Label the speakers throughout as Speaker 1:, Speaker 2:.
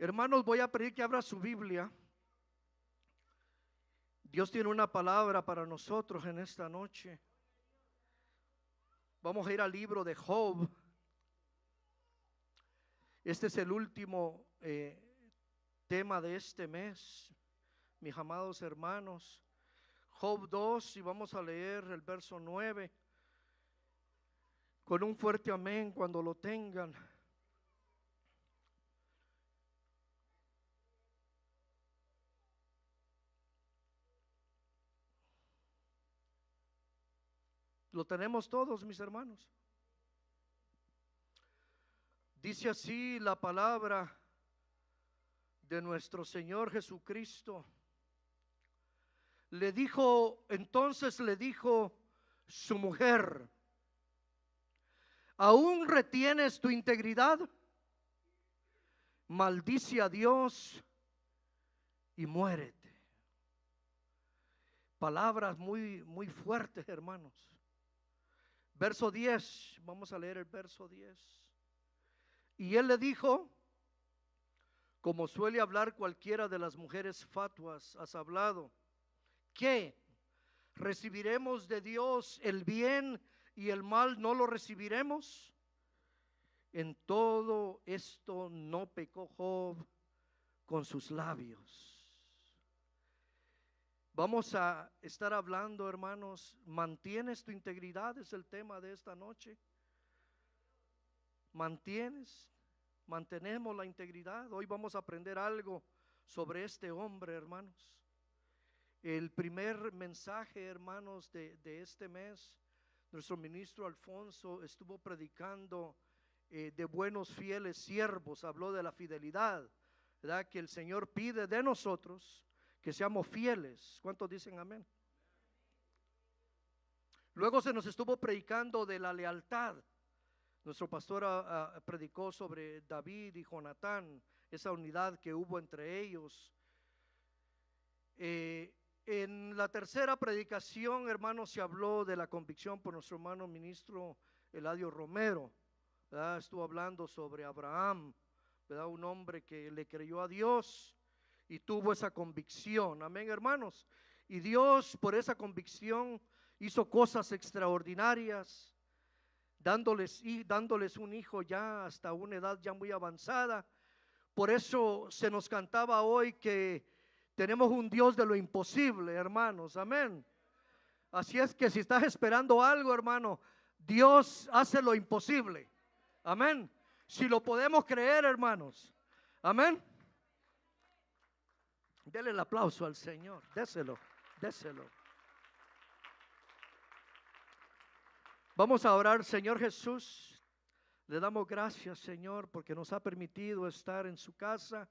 Speaker 1: Hermanos, voy a pedir que abra su Biblia. Dios tiene una palabra para nosotros en esta noche. Vamos a ir al libro de Job. Este es el último tema de este mes, mis amados hermanos. Job 2, y vamos a leer el verso 9. Con un fuerte amén cuando lo tengan. Lo tenemos todos, mis hermanos. Dice así la palabra de nuestro Señor Jesucristo. Entonces le dijo su mujer: ¿aún retienes tu integridad? Maldice a Dios y muérete. Palabras muy fuertes, hermanos. Verso 10, vamos a leer el verso 10. Y él le dijo, como suele hablar cualquiera de las mujeres fatuas, has hablado, ¿qué? ¿Recibiremos de Dios el bien y el mal no lo recibiremos? En todo esto no pecó Job con sus labios. Vamos a estar hablando, hermanos, ¿mantienes tu integridad? Es el tema de esta noche. ¿Mantenemos la integridad? Hoy vamos a aprender algo sobre este hombre, hermanos. El primer mensaje, hermanos, de este mes, nuestro ministro Alfonso estuvo predicando de buenos fieles siervos. Habló de la fidelidad, ¿verdad? Que el Señor pide de nosotros que seamos fieles. ¿Cuántos dicen amén? Luego se nos estuvo predicando de la lealtad. Nuestro pastor predicó sobre David y Jonatán, esa unidad que hubo entre ellos. En la tercera predicación, hermanos, se habló de la convicción por nuestro hermano ministro Eladio Romero, ¿verdad? Estuvo hablando sobre Abraham, ¿verdad? Un hombre que le creyó a Dios y tuvo esa convicción, amén, hermanos. Y Dios, por esa convicción, hizo cosas extraordinarias, dándoles un hijo ya hasta una edad ya muy avanzada. Por eso se nos cantaba hoy que tenemos un Dios de lo imposible, hermanos, amén. Así es que si estás esperando algo, hermano, Dios hace lo imposible, amén. Si lo podemos creer, hermanos, amén. Dele el aplauso al Señor, déselo. Vamos a orar. Señor Jesús, le damos gracias, Señor, porque nos ha permitido estar en su casa.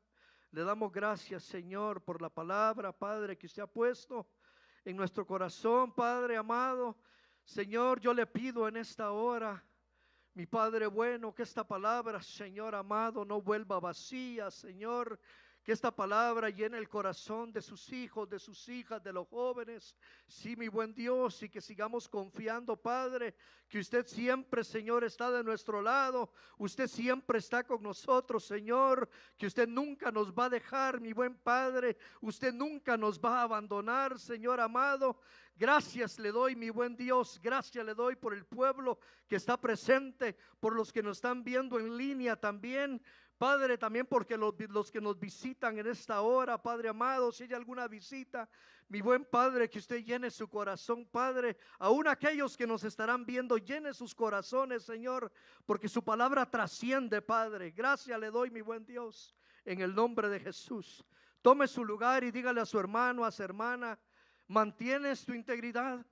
Speaker 1: Le damos gracias, Señor, por la palabra, Padre, que usted ha puesto en nuestro corazón, Padre amado. Señor, yo le pido en esta hora, mi Padre bueno, que esta palabra, Señor amado, no vuelva vacía, Señor. Que esta palabra llene el corazón de sus hijos, de sus hijas, de los jóvenes. Sí, mi buen Dios, y que sigamos confiando, Padre, que usted siempre, Señor, está de nuestro lado. Usted siempre está con nosotros, Señor. Que usted nunca nos va a dejar, mi buen Padre. Usted nunca nos va a abandonar, Señor amado. Gracias le doy, mi buen Dios. Gracias le doy por el pueblo que está presente, por los que nos están viendo en línea también. Padre, también porque los que nos visitan en esta hora, Padre amado, si hay alguna visita, mi buen Padre, que usted llene su corazón, Padre. Aún aquellos que nos estarán viendo, llene sus corazones, Señor, porque su palabra trasciende, Padre. Gracias le doy, mi buen Dios, en el nombre de Jesús. Tome su lugar y dígale a su hermano, a su hermana: ¿mantienes tu integridad?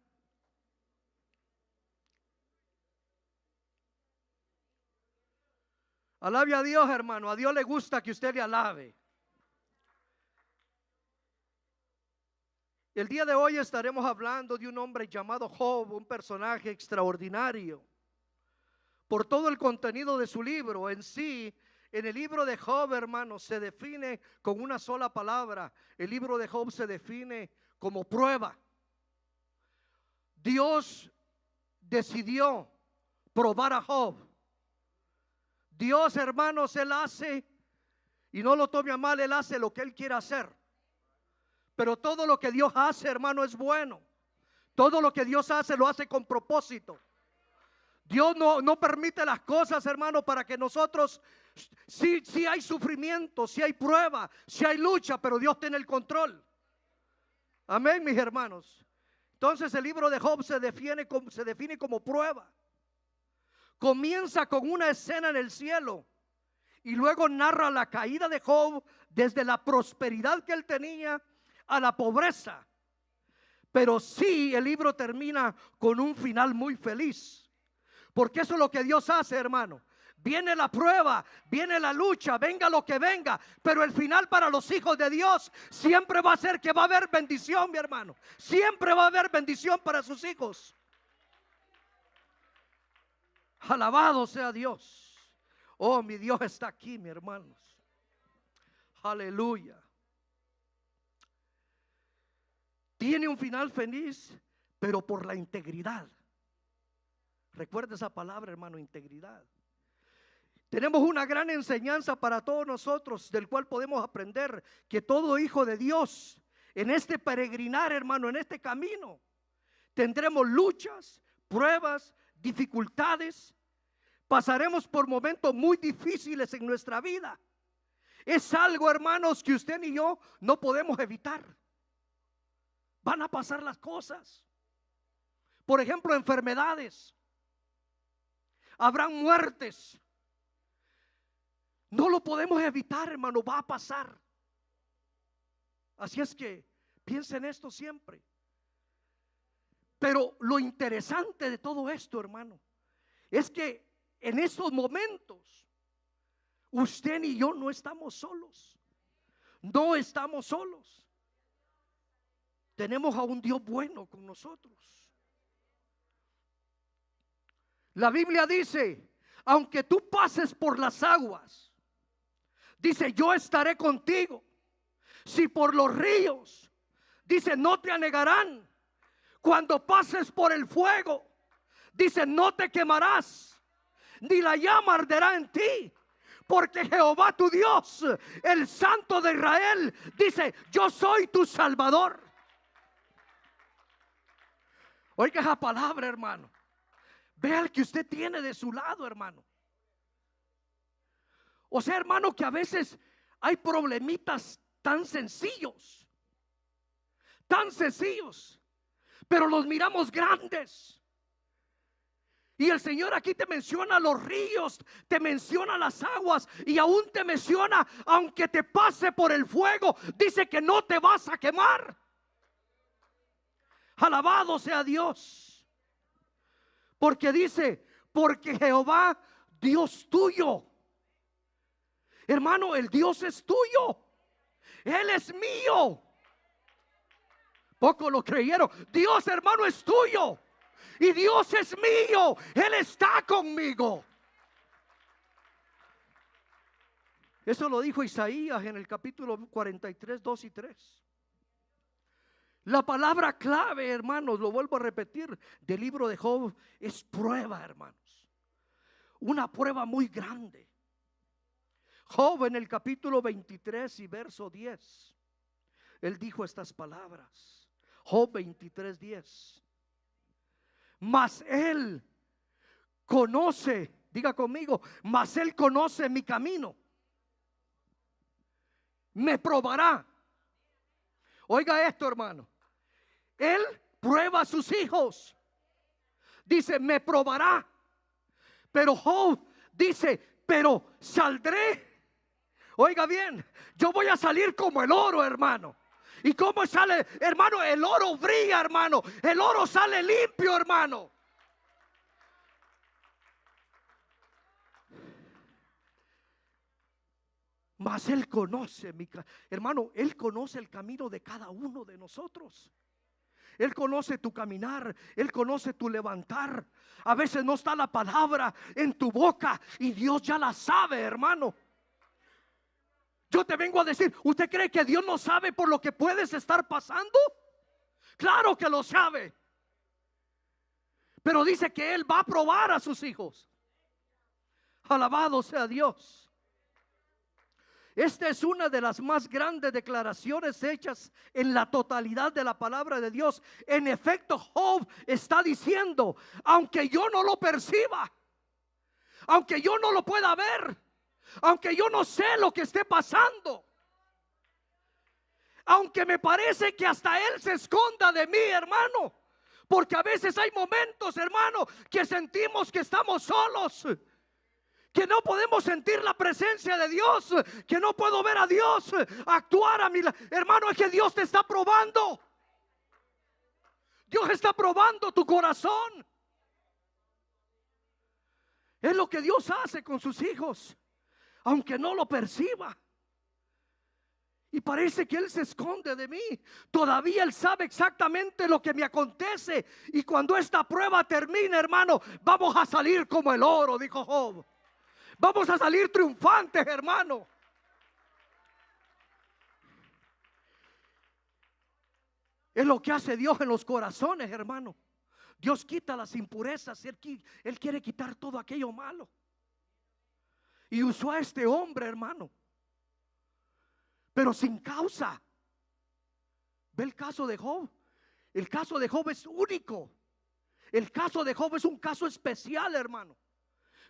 Speaker 1: Alabe a Dios, hermano. A Dios le gusta que usted le alabe. El día de hoy estaremos hablando de un hombre llamado Job, un personaje extraordinario. Por todo el contenido de su libro en sí, en el libro de Job, hermano, se define con una sola palabra. El libro de Job se define como prueba. Dios decidió probar a Job. Dios, hermanos, Él hace Y no lo tome a mal, Él hace lo que Él quiere hacer. Pero todo lo que Dios hace, hermano, es bueno. Todo lo que Dios hace, lo hace con propósito. Dios no permite las cosas, hermano, para que nosotros, sí hay sufrimiento, sí hay prueba, sí hay lucha, pero Dios tiene el control. Amén, mis hermanos. Entonces el libro de Job se define como prueba. Comienza con una escena en el cielo y luego narra la caída de Job desde la prosperidad que él tenía a la pobreza. Pero sí, el libro termina con un final muy feliz. Porque eso es lo que Dios hace, hermano. Viene la prueba, viene la lucha, venga lo que venga, pero el final para los hijos de Dios siempre va a ser que va a haber bendición, mi hermano. Siempre va a haber bendición para sus hijos. Alabado sea Dios. Oh, mi Dios está aquí, mis hermanos. Aleluya. Tiene un final feliz, pero por la integridad. Recuerda esa palabra, hermano, integridad. Tenemos una gran enseñanza para todos nosotros, del cual podemos aprender que todo hijo de Dios, en este peregrinar, hermano, en este camino, tendremos luchas, pruebas, dificultades. Pasaremos por momentos muy difíciles en nuestra vida. Es algo, hermanos, que usted ni yo no podemos evitar. Van a pasar las cosas. Por ejemplo, enfermedades. Habrán muertes. No lo podemos evitar, hermano, va a pasar. Así es que piensa en esto siempre. Pero lo interesante de todo esto, hermano, es que en esos momentos usted y yo no estamos solos. No estamos solos. Tenemos a un Dios bueno con nosotros. La Biblia dice, aunque tú pases por las aguas, dice, yo estaré contigo. Si por los ríos, dice, no te anegarán. Cuando pases por el fuego, dice, no te quemarás, ni la llama arderá en ti. Porque Jehová tu Dios, el Santo de Israel, dice, yo soy tu Salvador. Oiga esa palabra, hermano. Vea el que usted tiene de su lado, hermano. O sea, hermano, que a veces hay problemitas tan sencillos, pero los miramos grandes. Y el Señor aquí te menciona los ríos, te menciona las aguas y aún te menciona, aunque te pase por el fuego, dice que no te vas a quemar. Alabado sea Dios. Porque dice, porque Jehová, Dios tuyo. Hermano, el Dios es tuyo. Él es mío. Poco lo creyeron. Dios, hermano, es tuyo. Y Dios es mío. Él está conmigo. Eso lo dijo Isaías en el capítulo 43, 2 y 3. La palabra clave, hermanos, lo vuelvo a repetir, del libro de Job es prueba, hermanos. Una prueba muy grande. Job en el capítulo 23 y verso 10, él dijo estas palabras. Job 23, 10. Mas él conoce, diga conmigo, mas él conoce mi camino. Me probará. Oiga esto, hermano. Él prueba a sus hijos. Dice, me probará. Pero Job dice, pero saldré. Oiga bien, yo voy a salir como el oro, hermano. ¿Y cómo sale, hermano? El oro brilla, hermano. El oro sale limpio, hermano. Mas él conoce, hermano, él conoce el camino de cada uno de nosotros. Él conoce tu caminar, él conoce tu levantar. A veces no está la palabra en tu boca y Dios ya la sabe, hermano. Yo te vengo a decir, ¿usted cree que Dios no sabe por lo que puedes estar pasando? Claro que lo sabe. Pero dice que Él va a probar a sus hijos. Alabado sea Dios. Esta es una de las más grandes declaraciones hechas en la totalidad de la palabra de Dios. En efecto, Job está diciendo, aunque yo no lo perciba, aunque yo no lo pueda ver, aunque yo no sé lo que esté pasando, aunque me parece que hasta Él se esconda de mí, hermano, porque a veces hay momentos, hermano, que sentimos que estamos solos, que no podemos sentir la presencia de Dios, que no puedo ver a Dios actuar a mi lado. Hermano, es que Dios te está probando. Dios está probando tu corazón. Es lo que Dios hace con sus hijos, aunque no lo perciba. Y parece que Él se esconde de mí. Todavía Él sabe exactamente lo que me acontece. Y cuando esta prueba termine, hermano, vamos a salir como el oro, dijo Job. Vamos a salir triunfantes, hermano. Es lo que hace Dios en los corazones, hermano. Dios quita las impurezas. Él quiere quitar todo aquello malo. Y usó a este hombre, hermano, pero sin causa. Ve el caso de Job. El caso de Job es único. El caso de Job es un caso especial, hermano.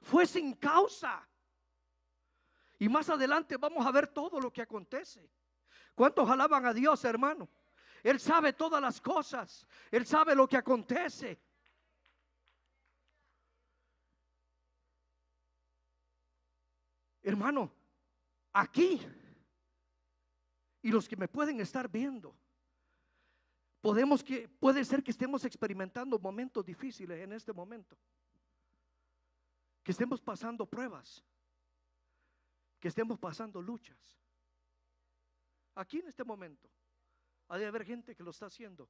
Speaker 1: Fue sin causa. Y más adelante vamos a ver todo lo que acontece. ¿Cuántos alaban a Dios, hermano? Él sabe todas las cosas. Él sabe lo que acontece. Hermano, aquí, y los que me pueden estar viendo, puede ser que estemos experimentando momentos difíciles en este momento, que estemos pasando pruebas, que estemos pasando luchas. Aquí en este momento ha de haber gente que lo está haciendo,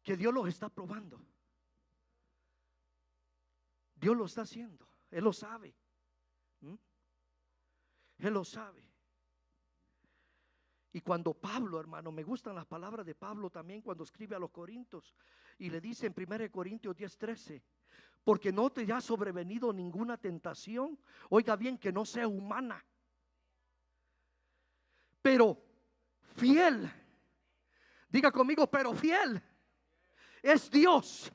Speaker 1: que Dios los está probando. Dios lo está haciendo, Él lo sabe. Él lo sabe. Y cuando Pablo, hermano, me gustan las palabras de Pablo también cuando escribe a los Corintios, y le dice en 1 Corintios 10:13, porque no te haya sobrevenido ninguna tentación, oiga bien, que no sea humana, pero fiel, diga conmigo, pero fiel es Dios,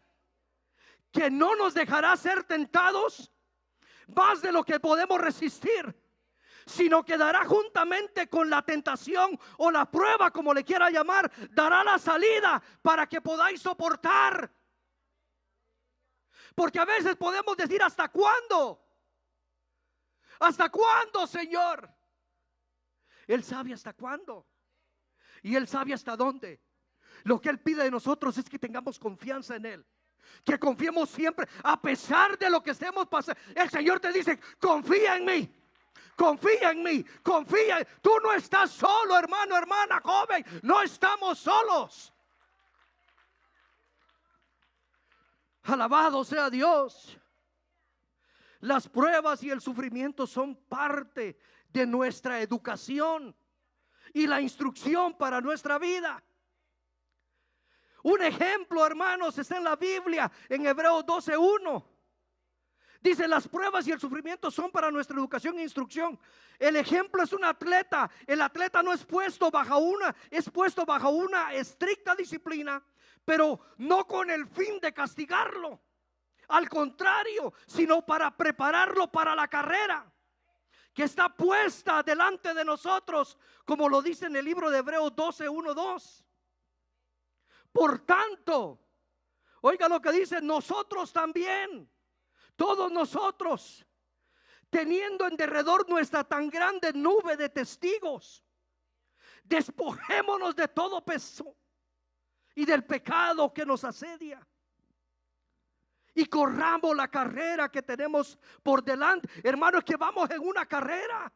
Speaker 1: que no nos dejará ser tentados más de lo que podemos resistir, sino que dará juntamente con la tentación o la prueba, como le quiera llamar, dará la salida para que podáis soportar. Porque a veces podemos decir, ¿hasta cuándo? ¿Hasta cuándo, Señor? Él sabe hasta cuándo. Y Él sabe hasta dónde. Lo que Él pide de nosotros es que tengamos confianza en Él, que confiemos siempre, a pesar de lo que estemos pasando. El Señor te dice, confía en mí. Confía en mí, confía. Tú no estás solo, hermano, hermana, joven. No estamos solos. Alabado sea Dios. Las pruebas y el sufrimiento son parte de nuestra educación y la instrucción para nuestra vida. Un ejemplo, hermanos, está en la Biblia, en Hebreos 12:1. Dice, las pruebas y el sufrimiento son para nuestra educación e instrucción. El ejemplo es un atleta. El atleta no es puesto bajo una estricta disciplina, pero no con el fin de castigarlo. Al contrario, sino para prepararlo para la carrera que está puesta delante de nosotros, como lo dice en el libro de Hebreos 12:1-2. Por tanto, oiga lo que dice, nosotros también, todos nosotros, teniendo en derredor nuestra tan grande nube de testigos, despojémonos de todo peso y del pecado que nos asedia, y corramos la carrera que tenemos por delante. Hermanos, que vamos en una carrera.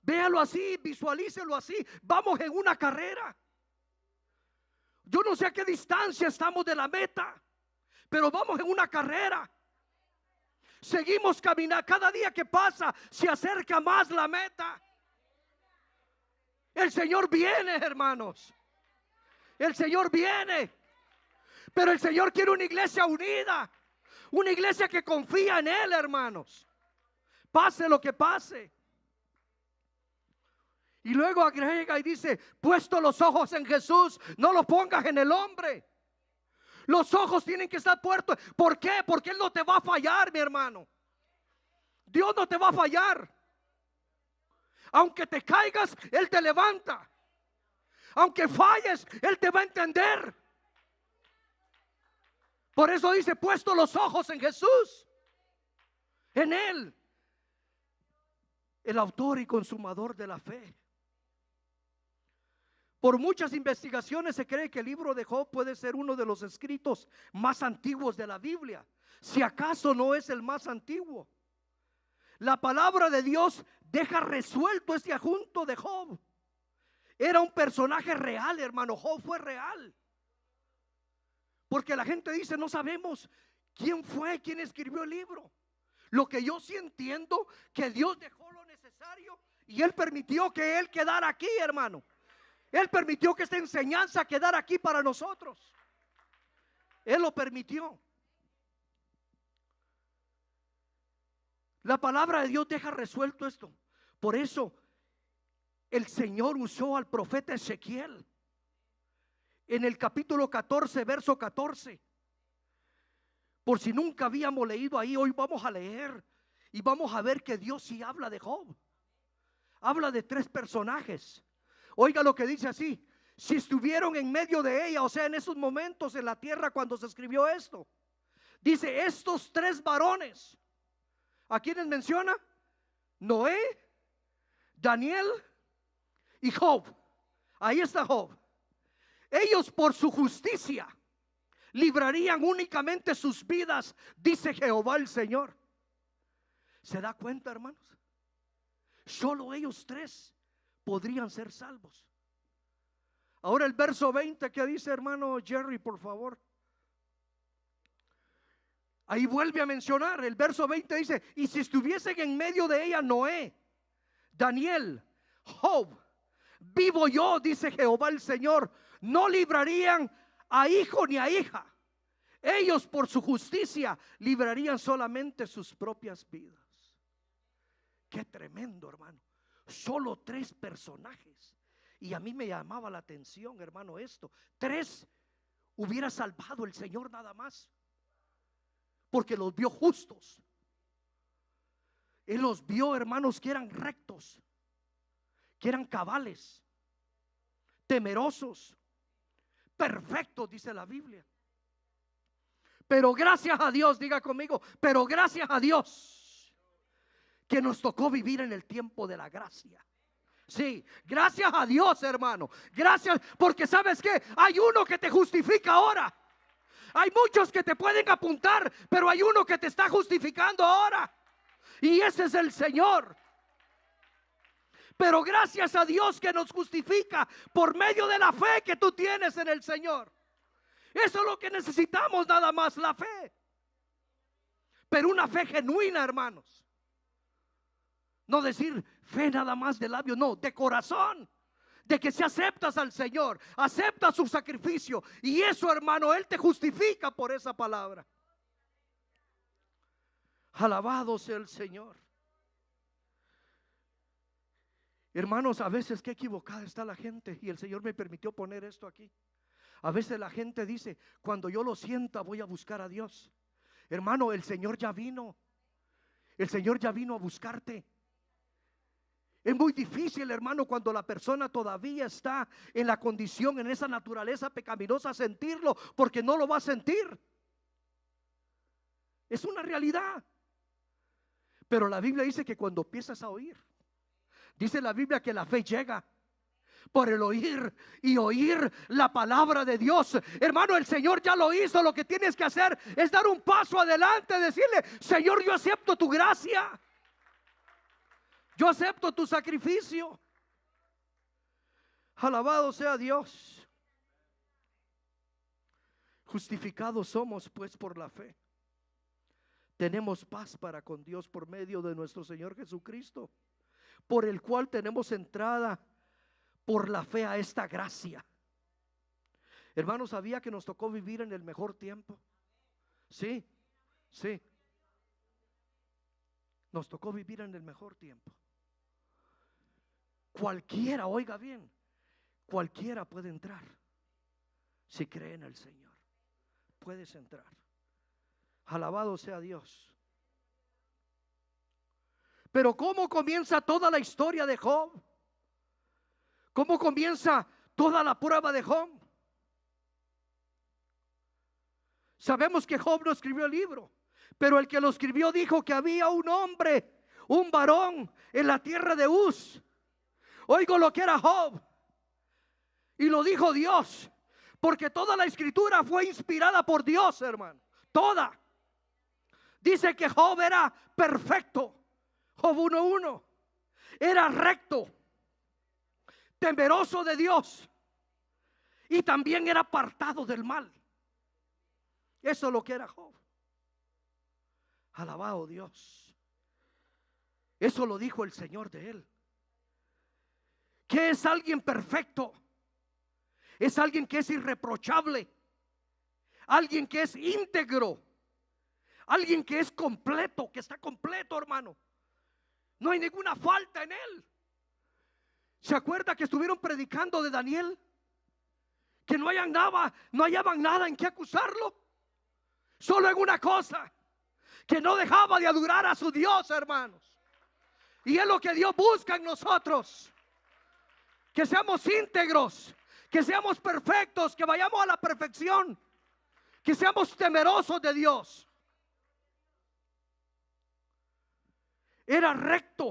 Speaker 1: Véalo así, visualícelo así. Vamos en una carrera. Yo no sé a qué distancia estamos de la meta, pero vamos en una carrera. Seguimos caminando. Cada día que pasa se acerca más la meta. El Señor viene, hermanos. El Señor viene. Pero el Señor quiere una iglesia unida, una iglesia que confía en Él, hermanos. Pase lo que pase. Y luego agrega y dice, puesto los ojos en Jesús, no lo pongas en el hombre. Los ojos tienen que estar puestos. ¿Por qué? Porque Él no te va a fallar, mi hermano. Dios no te va a fallar. Aunque te caigas, Él te levanta. Aunque falles, Él te va a entender. Por eso dice, puesto los ojos en Jesús, en Él, el autor y consumador de la fe. Por muchas investigaciones se cree que el libro de Job puede ser uno de los escritos más antiguos de la Biblia, si acaso no es el más antiguo. La palabra de Dios deja resuelto este asunto de Job. Era un personaje real, hermano. Job fue real. Porque la gente dice, no sabemos quién fue, quién escribió el libro. Lo que yo sí entiendo, que Dios dejó lo necesario y Él permitió que Él quedara aquí, hermano. Él permitió que esta enseñanza quedara aquí para nosotros. Él lo permitió. La palabra de Dios deja resuelto esto. Por eso el Señor usó al profeta Ezequiel en el capítulo 14, verso 14. Por si nunca habíamos leído ahí, hoy vamos a leer y vamos a ver que Dios sí habla de Job. Habla de tres personajes. Oiga lo que dice así: si estuvieron en medio de ella, o sea, en esos momentos en la tierra cuando se escribió esto, dice, estos tres varones, ¿a quiénes menciona? Noé, Daniel y Job. Ahí está Job. Ellos por su justicia librarían únicamente sus vidas, dice Jehová el Señor. ¿Se da cuenta, hermanos? Solo ellos tres podrían ser salvos. Ahora el verso 20 que dice, hermano Jerry, por favor. Ahí vuelve a mencionar, el verso 20 dice, y si estuviesen en medio de ella Noé, Daniel, Job, vivo yo, dice Jehová el Señor, no librarían a hijo ni a hija. Ellos por su justicia librarían solamente sus propias vidas. Qué tremendo, hermano. Solo tres personajes. Y a mí me llamaba la atención, hermano, esto. Tres hubiera salvado el Señor nada más. Porque los vio justos. Él los vio, hermanos, que eran rectos, que eran cabales, temerosos, perfectos, dice la Biblia. Pero gracias a Dios, diga conmigo, pero gracias a Dios que nos tocó vivir en el tiempo de la gracia. Sí, gracias a Dios, hermano. Gracias, porque ¿sabes qué? Hay uno que te justifica ahora. Hay muchos que te pueden apuntar, pero hay uno que te está justificando ahora. Y ese es el Señor. Pero gracias a Dios que nos justifica por medio de la fe que tú tienes en el Señor. Eso es lo que necesitamos, nada más, la fe. Pero una fe genuina, hermanos. No decir fe nada más de labios, no, de corazón. De que si aceptas al Señor, aceptas su sacrificio. Y eso, hermano, Él te justifica por esa palabra. Alabado sea el Señor. Hermanos, a veces qué equivocada está la gente. Y el Señor me permitió poner esto aquí. A veces la gente dice, cuando yo lo sienta voy a buscar a Dios. Hermano, el Señor ya vino. El Señor ya vino a buscarte. Es muy difícil, hermano, cuando la persona todavía está en la condición, en esa naturaleza pecaminosa, sentirlo, porque no lo va a sentir. Es una realidad. Pero la Biblia dice que cuando empiezas a oír, dice la Biblia que la fe llega por el oír y oír la palabra de Dios. Hermano, el Señor ya lo hizo. Lo que tienes que hacer es dar un paso adelante, decirle, Señor, yo acepto tu gracia. Yo acepto tu sacrificio. Alabado sea Dios. Justificados somos pues por la fe. Tenemos paz para con Dios por medio de nuestro Señor Jesucristo, por el cual tenemos entrada por la fe a esta gracia. Hermanos, ¿sabía que nos tocó vivir en el mejor tiempo? Sí, sí. Nos tocó vivir en el mejor tiempo. Cualquiera, oiga bien, cualquiera puede entrar. Si cree en el Señor, puedes entrar. Alabado sea Dios. Pero ¿cómo comienza toda la historia de Job? ¿Cómo comienza toda la prueba de Job? Sabemos que Job no escribió el libro, pero el que lo escribió dijo que había un hombre, un varón en la tierra de Uz. Oigo lo que era Job, y lo dijo Dios, porque toda la escritura fue inspirada por Dios, hermano. Toda. Dice que Job era perfecto. Job 1:1. Era recto, temeroso de Dios, y también era apartado del mal. Eso es lo que era Job. Alabado Dios. Eso lo dijo el Señor de él. ¿Qué es alguien perfecto? Es alguien que es irreprochable, alguien que es íntegro, alguien que es completo, que está completo, hermano. No hay ninguna falta en él. ¿Se acuerda que estuvieron predicando de Daniel? Que no hallaban nada en que acusarlo. Solo en una cosa, que no dejaba de adorar a su Dios, hermanos. Y es lo que Dios busca en nosotros. Que seamos íntegros, que seamos perfectos, que vayamos a la perfección, que seamos temerosos de Dios. Era recto,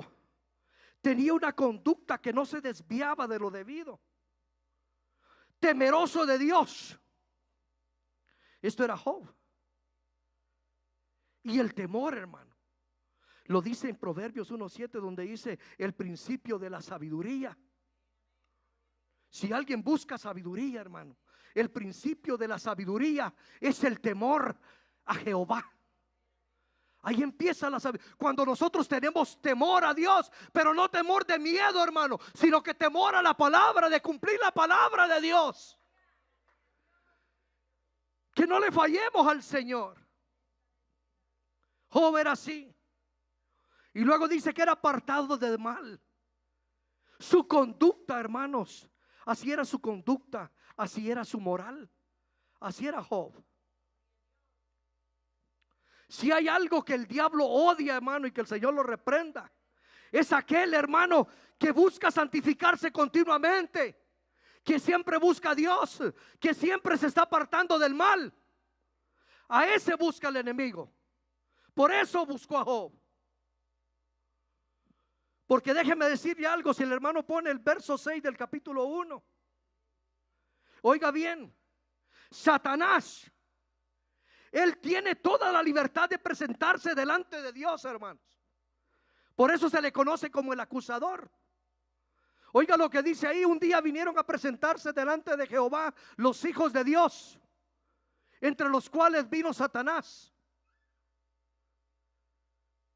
Speaker 1: tenía una conducta que no se desviaba de lo debido, temeroso de Dios. Esto era Job. Y el temor, hermano, lo dice en Proverbios 1:7, donde dice el principio de la sabiduría. Si alguien busca sabiduría, hermano, el principio de la sabiduría es el temor a Jehová. Ahí empieza la sabiduría. Cuando nosotros tenemos temor a Dios, pero no temor de miedo, hermano, sino que temor a la palabra, de cumplir la palabra de Dios. Que no le fallemos al Señor. Job era así. Y luego dice que era apartado del mal. Su conducta, hermanos, así era su conducta, así era su moral, así era Job. Si hay algo que el diablo odia, hermano, y que el Señor lo reprenda, es aquel, hermano, que busca santificarse continuamente, que siempre busca a Dios, que siempre se está apartando del mal. A ese busca el enemigo. Por eso buscó a Job. Porque déjeme decirle algo, si el hermano pone el verso 6 del capítulo 1, oiga bien, Satanás, él tiene toda la libertad de presentarse delante de Dios, hermanos. Por eso se le conoce como el acusador. Oiga lo que dice ahí: un día vinieron a presentarse delante de Jehová los hijos de Dios, entre los cuales vino Satanás.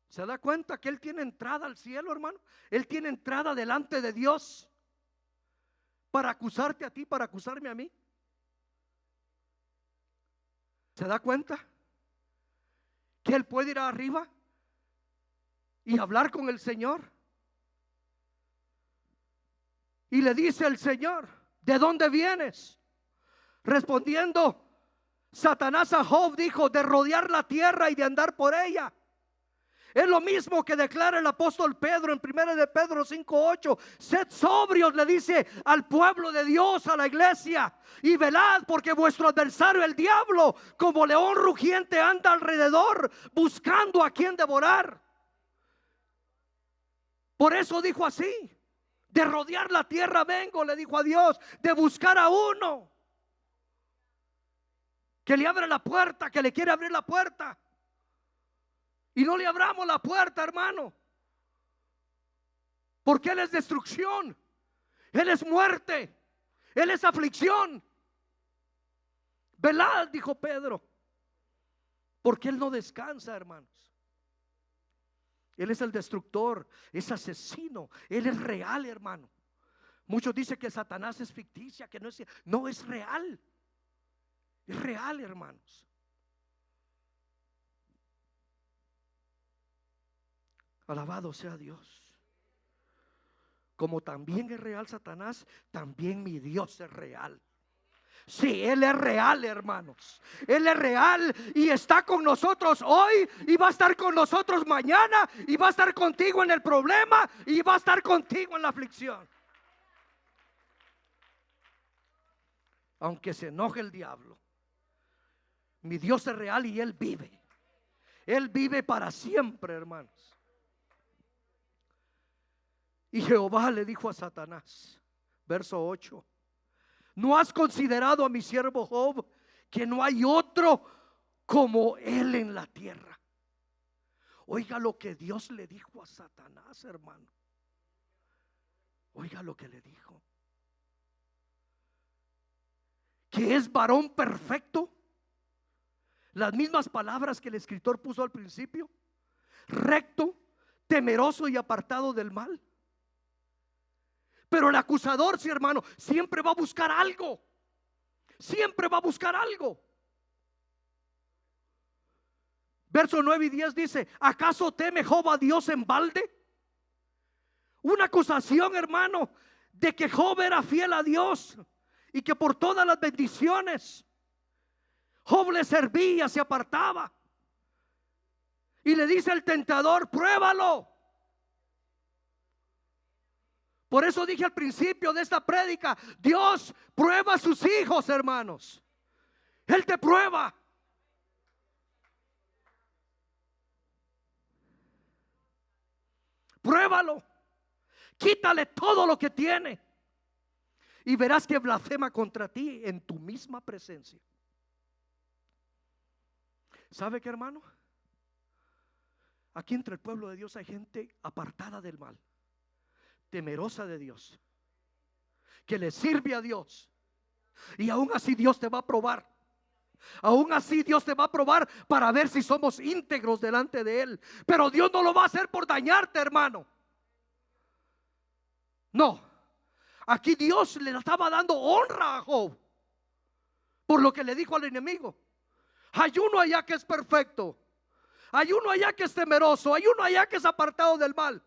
Speaker 1: ¿Se da cuenta que él tiene entrada al cielo, hermano? Él tiene entrada delante de Dios para acusarte a ti, para acusarme a mí. ¿Se da cuenta que él puede ir arriba y hablar con el Señor? Y le dice el Señor: ¿de dónde vienes? Respondiendo Satanás a Job, dijo: de rodear la tierra y de andar por ella. Es lo mismo que declara el apóstol Pedro en 1 de Pedro 5:8. Sed sobrios, le dice al pueblo de Dios, a la iglesia, y velad, porque vuestro adversario el diablo, como león rugiente, anda alrededor buscando a quien devorar. Por eso dijo así: de rodear la tierra vengo, le dijo a Dios, de buscar a uno que le abre la puerta, que le quiere abrir la puerta. Y no le abramos la puerta, hermano, porque Él es destrucción, Él es muerte, Él es aflicción. Velad, dijo Pedro, porque Él no descansa, hermanos. Él es el destructor, es asesino, Él es real, hermano. Muchos dicen que Satanás es ficticia, que no es real. Es real, hermanos. Alabado sea Dios. como también es real Satanás, también mi Dios es real. Sí, Él es real, hermanos. Él es real y está con nosotros hoy y va a estar con nosotros mañana y va a estar contigo en el problema y va a estar contigo en la aflicción. Aunque se enoje el diablo, mi Dios es real y Él vive. Él vive para siempre, hermanos. Y Jehová le dijo a Satanás, verso 8: ¿no has considerado a mi siervo Job, que no hay otro como él en la tierra? Oiga lo que Dios le dijo a Satanás, hermano. Oiga lo que le dijo: que es varón perfecto. Las mismas palabras que el escritor puso al principio: recto, temeroso y apartado del mal. Pero el acusador, sí, hermano, siempre va a buscar algo. Siempre va a buscar algo. Verso 9 y 10 dice: ¿acaso teme Job a Dios en balde? Una acusación, hermano, de que Job era fiel a Dios y que por todas las bendiciones Job le servía, se apartaba. Y le dice el tentador: pruébalo. Por eso dije al principio de esta prédica: Dios prueba a sus hijos, hermanos. Él te prueba. Pruébalo. Quítale todo lo que tiene y verás que blasfema contra ti en tu misma presencia. ¿Sabe qué, hermano? Aquí entre el pueblo de Dios hay gente apartada del mal, temerosa de Dios, que le sirve a Dios. Y aún así Dios te va a probar. Aún así Dios te va a probar para ver si somos íntegros delante de Él. Pero Dios no lo va a hacer por dañarte, hermano. No. Aquí Dios le estaba dando honra a Job por lo que le dijo al enemigo: hay uno allá que es perfecto, hay uno allá que es temeroso, hay uno allá que es apartado del mal.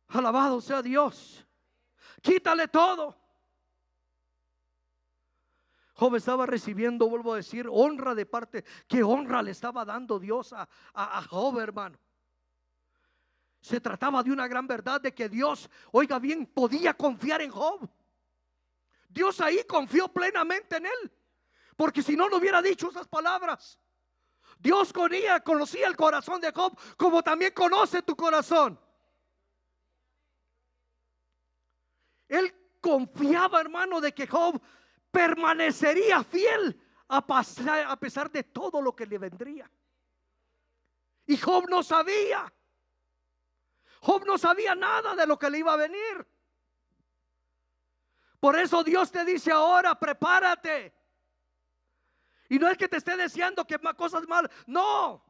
Speaker 1: Alabado sea Dios. Quítale todo. Job estaba recibiendo, vuelvo a decir, honra de parte. ¿Qué honra le estaba dando Dios a Job, hermano? Se trataba de una gran verdad, de que Dios, oiga bien, podía confiar en Job. Dios ahí confió plenamente en él, porque si no, no hubiera dicho esas palabras. Dios conocía el corazón de Job, como también conoce tu corazón. Él confiaba, hermano, de que Job permanecería fiel a pesar de todo lo que le vendría. Y Job no sabía. Job no sabía nada de lo que le iba a venir. Por eso Dios te dice ahora: prepárate. Y no es que te esté deseando que cosas malas, no,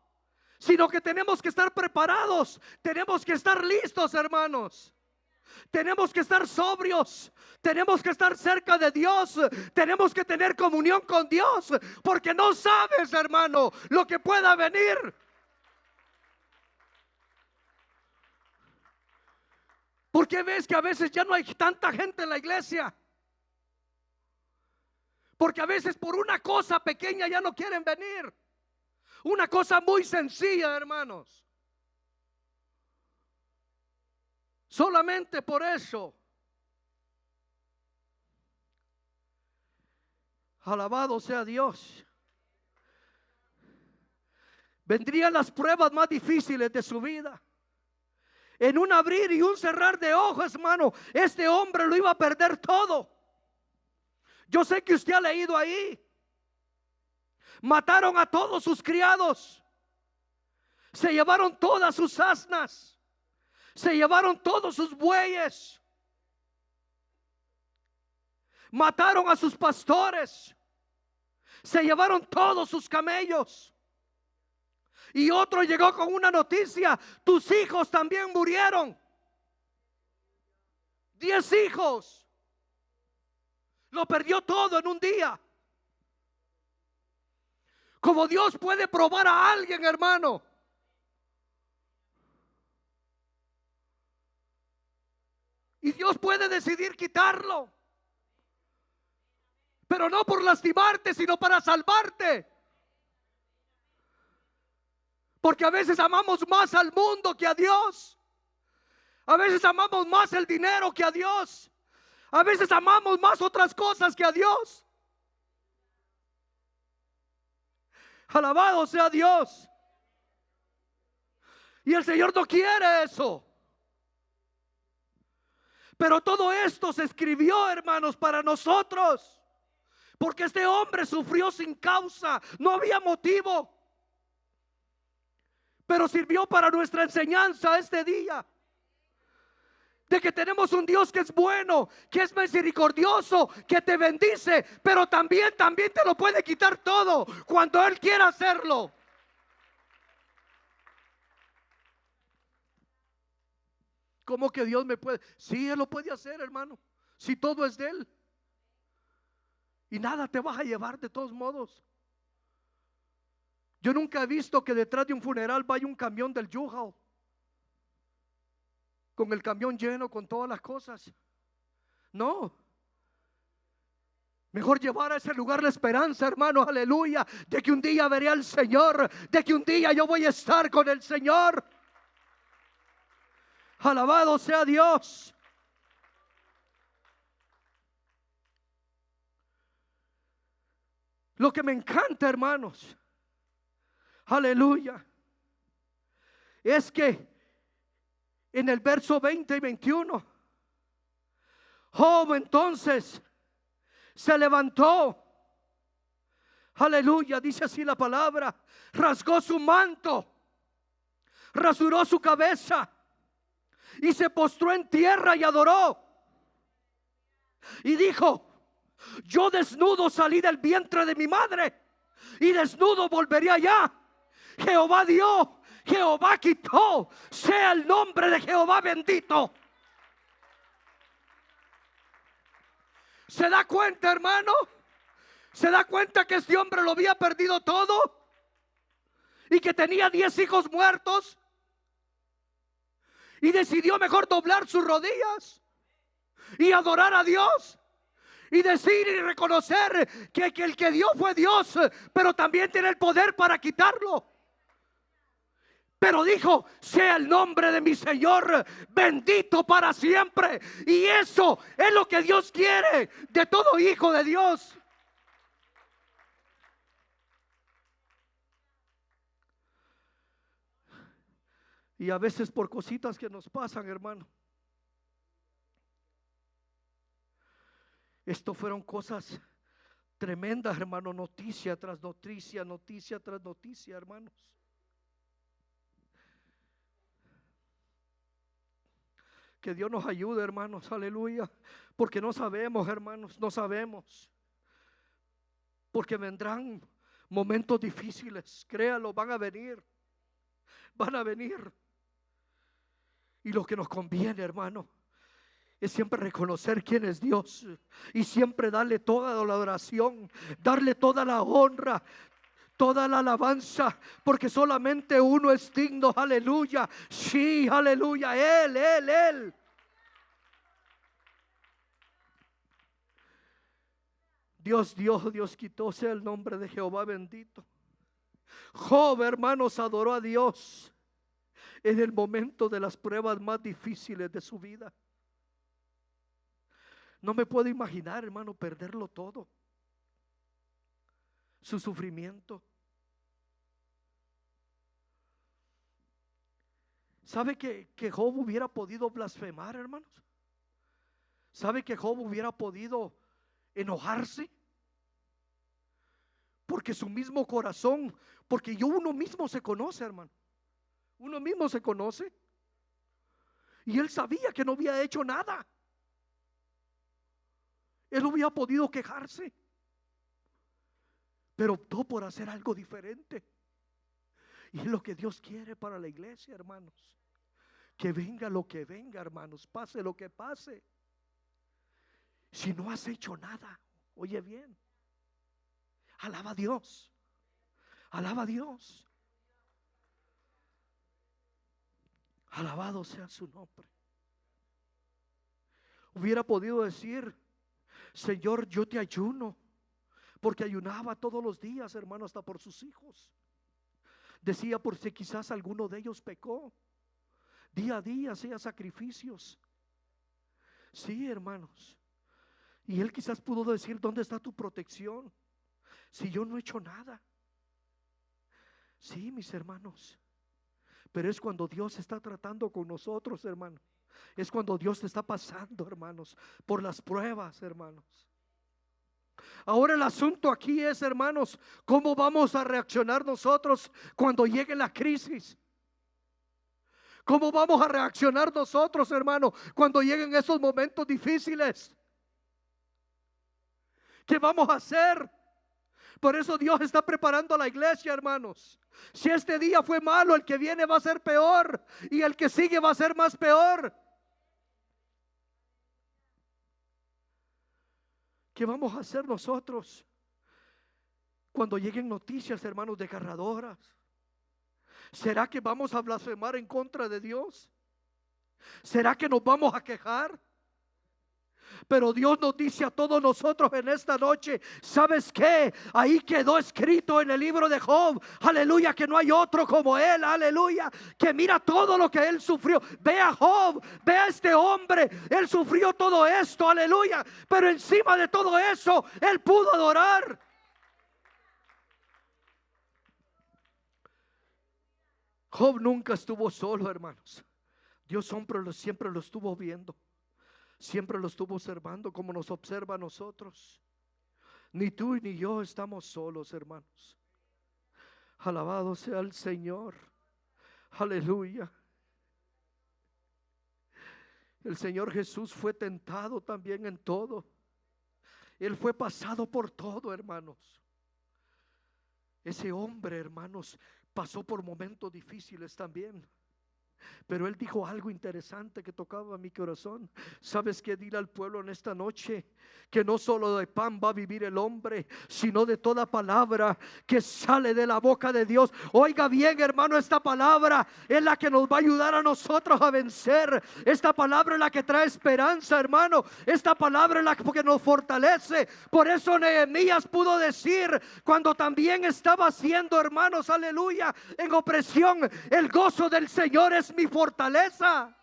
Speaker 1: sino que tenemos que estar preparados. Tenemos que estar listos, hermanos. Tenemos que estar sobrios. Tenemos que estar cerca de Dios. Tenemos que tener comunión con Dios, porque no sabes, hermano, lo que pueda venir. ¿Por qué ves que a veces ya no hay tanta gente en la iglesia? Porque a veces por una cosa pequeña ya no quieren venir. Una cosa muy sencilla, hermanos. Solamente por eso. Alabado sea Dios. Vendrían las pruebas más difíciles de su vida. En un abrir y un cerrar de ojos, hermano, este hombre lo iba a perder todo. Yo sé que usted ha leído ahí. Mataron a todos sus criados. Se llevaron todas sus asnas. Se llevaron todos sus bueyes. Mataron a sus pastores. Se llevaron todos sus camellos. Y otro llegó con una noticia: tus hijos también murieron. 10 hijos. Lo perdió todo en un día. Como Dios puede probar a alguien, hermano. Y Dios puede decidir quitarlo, pero no por lastimarte, sino para salvarte. Porque a veces amamos más al mundo que a Dios. A veces amamos más el dinero que a Dios. A veces amamos más otras cosas que a Dios. Alabado sea Dios. Y el Señor no quiere eso. Pero todo esto se escribió, hermanos, para nosotros. Porque este hombre sufrió sin causa. No había motivo. Pero sirvió para nuestra enseñanza este día. De que tenemos un Dios que es bueno, que es misericordioso, que te bendice, pero también te lo puede quitar todo cuando Él quiera hacerlo. ¿Cómo que Dios me puede? Sí, Él lo puede hacer, hermano. Si todo es de Él. Y nada te vas a llevar de todos modos. Yo nunca he visto que detrás de un funeral vaya un camión del U-Haul, con el camión lleno con todas las cosas. No. Mejor llevar a ese lugar la esperanza, hermano, aleluya, de que un día veré al Señor, de que un día yo voy a estar con el Señor. Alabado sea Dios. Lo que me encanta, hermanos, aleluya, es que en el verso 20 y 21, Job entonces se levantó, aleluya, dice así la palabra, rasgó su manto, rasuró su cabeza y se postró en tierra y adoró. Y dijo: yo desnudo salí del vientre de mi madre, y desnudo volveré allá. Jehová dio, Jehová quitó, sea el nombre de Jehová bendito. ¿Se da cuenta, hermano? ¿Se da cuenta que este hombre lo había perdido todo? Y que tenía 10 hijos muertos. Y decidió mejor doblar sus rodillas y adorar a Dios. Y decir y reconocer que el que dio fue Dios, pero también tiene el poder para quitarlo. Pero dijo: sea el nombre de mi Señor bendito para siempre. Y eso es lo que Dios quiere de todo hijo de Dios. Y a veces por cositas que nos pasan, hermano. Esto fueron cosas tremendas, hermano. Noticia tras noticia, noticia tras noticia, hermanos. Que Dios nos ayude, hermanos, aleluya. Porque no sabemos, hermanos, no sabemos. Porque vendrán momentos difíciles, créalo, van a venir. Van a venir. Y lo que nos conviene, hermano, es siempre reconocer quién es Dios. Y siempre darle toda la adoración, darle toda la honra, toda la alabanza, porque solamente uno es digno, aleluya. Sí, aleluya, Él. Dios dio, Dios quitó, sea el nombre de Jehová bendito. Job, hermanos, adoró a Dios en el momento de las pruebas más difíciles de su vida. No me puedo imaginar, hermano, perderlo todo. Su sufrimiento. ¿Sabe que Job hubiera podido blasfemar, hermanos? ¿Sabe que Job hubiera podido enojarse? Porque su mismo corazón, porque uno mismo se conoce, hermano. Uno mismo se conoce. Y él sabía que no había hecho nada. Él hubiera podido quejarse, pero optó por hacer algo diferente. Y es lo que Dios quiere para la iglesia, hermanos. Que venga lo que venga, hermanos, pase lo que pase. Si no has hecho nada, oye bien, alaba a Dios. Alaba a Dios. Alabado sea su nombre. Hubiera podido decir: Señor, yo te ayuno, porque ayunaba todos los días, hermano, hasta por sus hijos. Decía: por si quizás alguno de ellos pecó, día a día hacía sacrificios. Sí, hermanos. Y él quizás pudo decir: ¿dónde está tu protección? Si yo no he hecho nada. Sí, mis hermanos. Pero es cuando Dios está tratando con nosotros, hermano. Es cuando Dios te está pasando, hermanos, por las pruebas, hermanos. Ahora el asunto aquí es, hermanos, ¿cómo vamos a reaccionar nosotros cuando llegue la crisis? ¿Cómo vamos a reaccionar nosotros, hermano, cuando lleguen esos momentos difíciles? ¿Qué vamos a hacer? Por eso Dios está preparando a la iglesia, hermanos. Si este día fue malo, el que viene va a ser peor, y el que sigue va a ser más peor. ¿Qué vamos a hacer nosotros cuando lleguen noticias, hermanos, desgarradoras? ¿Será que vamos a blasfemar en contra de Dios? ¿Será que nos vamos a quejar? Pero Dios nos dice a todos nosotros en esta noche: ¿sabes qué? Ahí quedó escrito en el libro de Job, aleluya, que no hay otro como él, aleluya, que mira todo lo que él sufrió. Ve a Job, ve a este hombre, él sufrió todo esto, aleluya, pero encima de todo eso, él pudo adorar. Job nunca estuvo solo, hermanos. Dios siempre lo estuvo viendo. Siempre lo estuvo observando como nos observa a nosotros. Ni tú ni yo estamos solos, hermanos. Alabado sea el Señor. Aleluya. El Señor Jesús fue tentado también en todo. Él fue pasado por todo, hermanos. Ese hombre, hermanos, pasó por momentos difíciles también. Pero él dijo algo interesante que tocaba mi corazón. ¿Sabes qué? Dile al pueblo en esta noche que no solo de pan va a vivir el hombre, sino de toda palabra que sale de la boca de Dios. Oiga bien, hermano, esta palabra es la que nos va a ayudar a nosotros a vencer. Esta palabra es la que trae esperanza, hermano. Esta palabra es la que nos fortalece. Por eso Nehemías pudo decir, cuando también estaba siendo, hermanos, aleluya, en opresión: el gozo del Señor es mi fortaleza.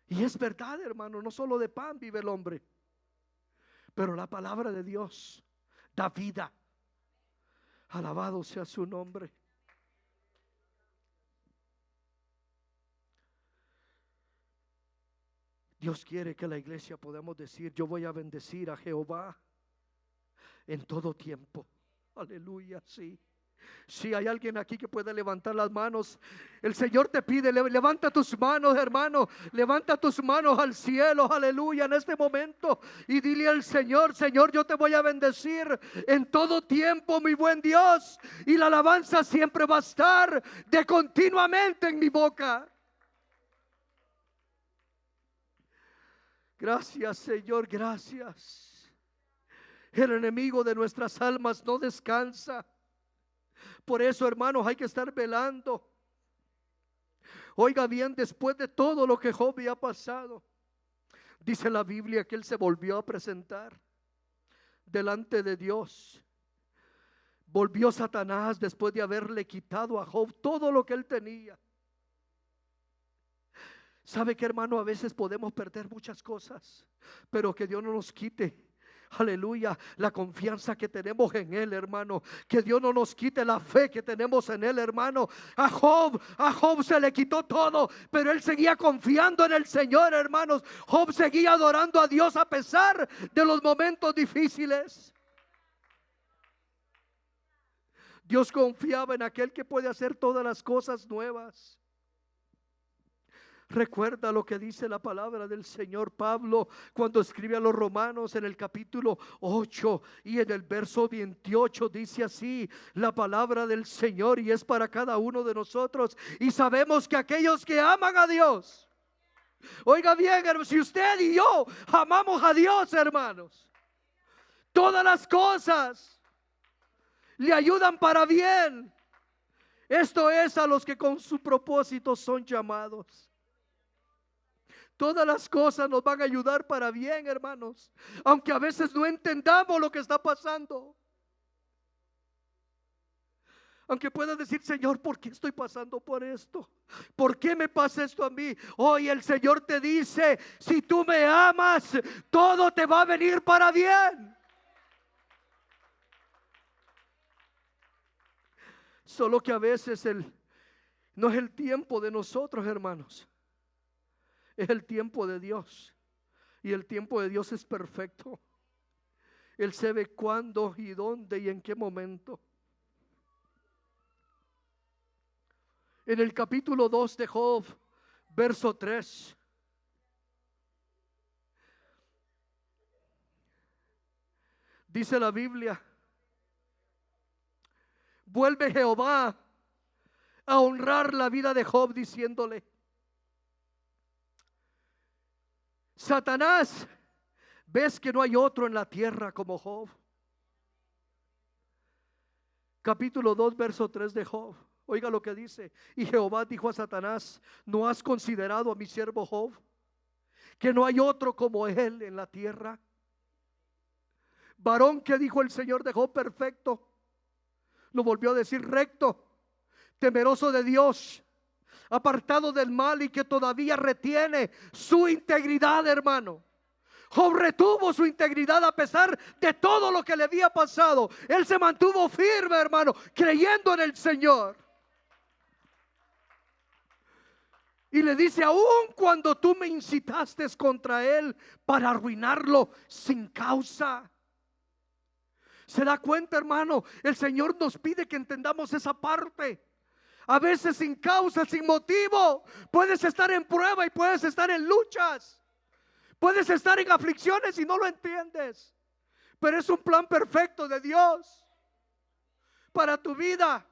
Speaker 1: Y es verdad, hermano, no solo de pan vive el hombre, pero la palabra de Dios da vida. Alabado sea su nombre. Dios quiere que la iglesia podamos decir: yo voy a bendecir a Jehová en todo tiempo. Aleluya, sí. Si hay alguien aquí que puede levantar las manos, el Señor te pide: levanta tus manos, hermano, levanta tus manos al cielo, aleluya, en este momento, y dile al Señor: Señor, yo te voy a bendecir en todo tiempo, mi buen Dios, y la alabanza siempre va a estar de continuamente en mi boca. Gracias, Señor, gracias. El enemigo de nuestras almas no descansa. Por eso, hermanos, hay que estar velando. Oiga bien, después de todo lo que Job había pasado, dice la Biblia que él se volvió a presentar delante de Dios. Volvió Satanás después de haberle quitado a Job todo lo que él tenía. ¿Sabe qué, hermano? A veces podemos perder muchas cosas, pero que Dios no nos quite, aleluya, la confianza que tenemos en Él, hermano. Que Dios no nos quite la fe que tenemos en Él, hermano. A Job se le quitó todo, pero él seguía confiando en el Señor, hermanos. Job seguía adorando a Dios a pesar de los momentos difíciles. Dios confiaba en aquel que puede hacer todas las cosas nuevas. Recuerda lo que dice la palabra del Señor Pablo cuando escribe a los romanos en el capítulo 8 y en el verso 28. Dice así la palabra del Señor, y es para cada uno de nosotros: y sabemos que aquellos que aman a Dios, oiga bien, hermano, si usted y yo amamos a Dios, hermanos, todas las cosas le ayudan para bien. Esto es a los que con su propósito son llamados. Todas las cosas nos van a ayudar para bien, hermanos, aunque a veces no entendamos lo que está pasando. Aunque puedas decir: Señor, ¿por qué estoy pasando por esto? ¿Por qué me pasa esto a mí? Hoy el Señor te dice: si tú me amas, todo te va a venir para bien. Solo que a veces no es el tiempo de nosotros, hermanos. Es el tiempo de Dios. Y el tiempo de Dios es perfecto. Él sabe cuándo y dónde y en qué momento. En el capítulo 2 de Job, verso 3. Dice la Biblia: vuelve Jehová a honrar la vida de Job, diciéndole: Satanás, ¿ves que no hay otro en la tierra como Job? Capítulo 2, verso 3 de Job. Oiga lo que dice: y Jehová dijo a Satanás: ¿no has considerado a mi siervo Job, que no hay otro como él en la tierra? Varón que, dijo el Señor de Job, perfecto. Lo volvió a decir: recto, temeroso de Dios, apartado del mal, y que todavía retiene su integridad, hermano. Job retuvo su integridad a pesar de todo lo que le había pasado. Él se mantuvo firme, hermano, creyendo en el Señor. Y le dice: aun cuando tú me incitaste contra él para arruinarlo sin causa. ¿Se da cuenta, hermano? El Señor nos pide que entendamos esa parte. A veces sin causa, sin motivo, puedes estar en prueba y puedes estar en luchas. Puedes estar en aflicciones y no lo entiendes. Pero es un plan perfecto de Dios para tu vida.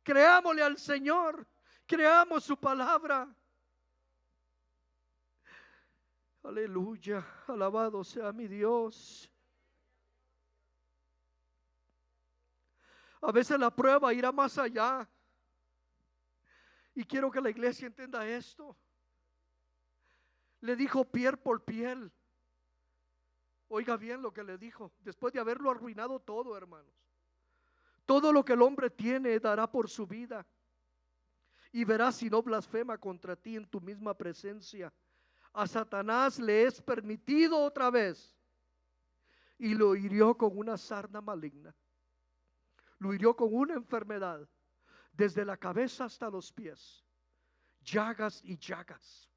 Speaker 1: Creámosle al Señor. Creamos su palabra. Aleluya. Alabado sea mi Dios. A veces la prueba irá más allá. Y quiero que la iglesia entienda esto. Le dijo piel por piel. Oiga bien lo que le dijo. Después de haberlo arruinado todo, hermanos. Todo lo que el hombre tiene dará por su vida. Y verás si no blasfema contra ti en tu misma presencia. A Satanás le es permitido otra vez. Y lo hirió con una sarna maligna. Lo hirió con una enfermedad. Desde la cabeza hasta los pies. Llagas y llagas.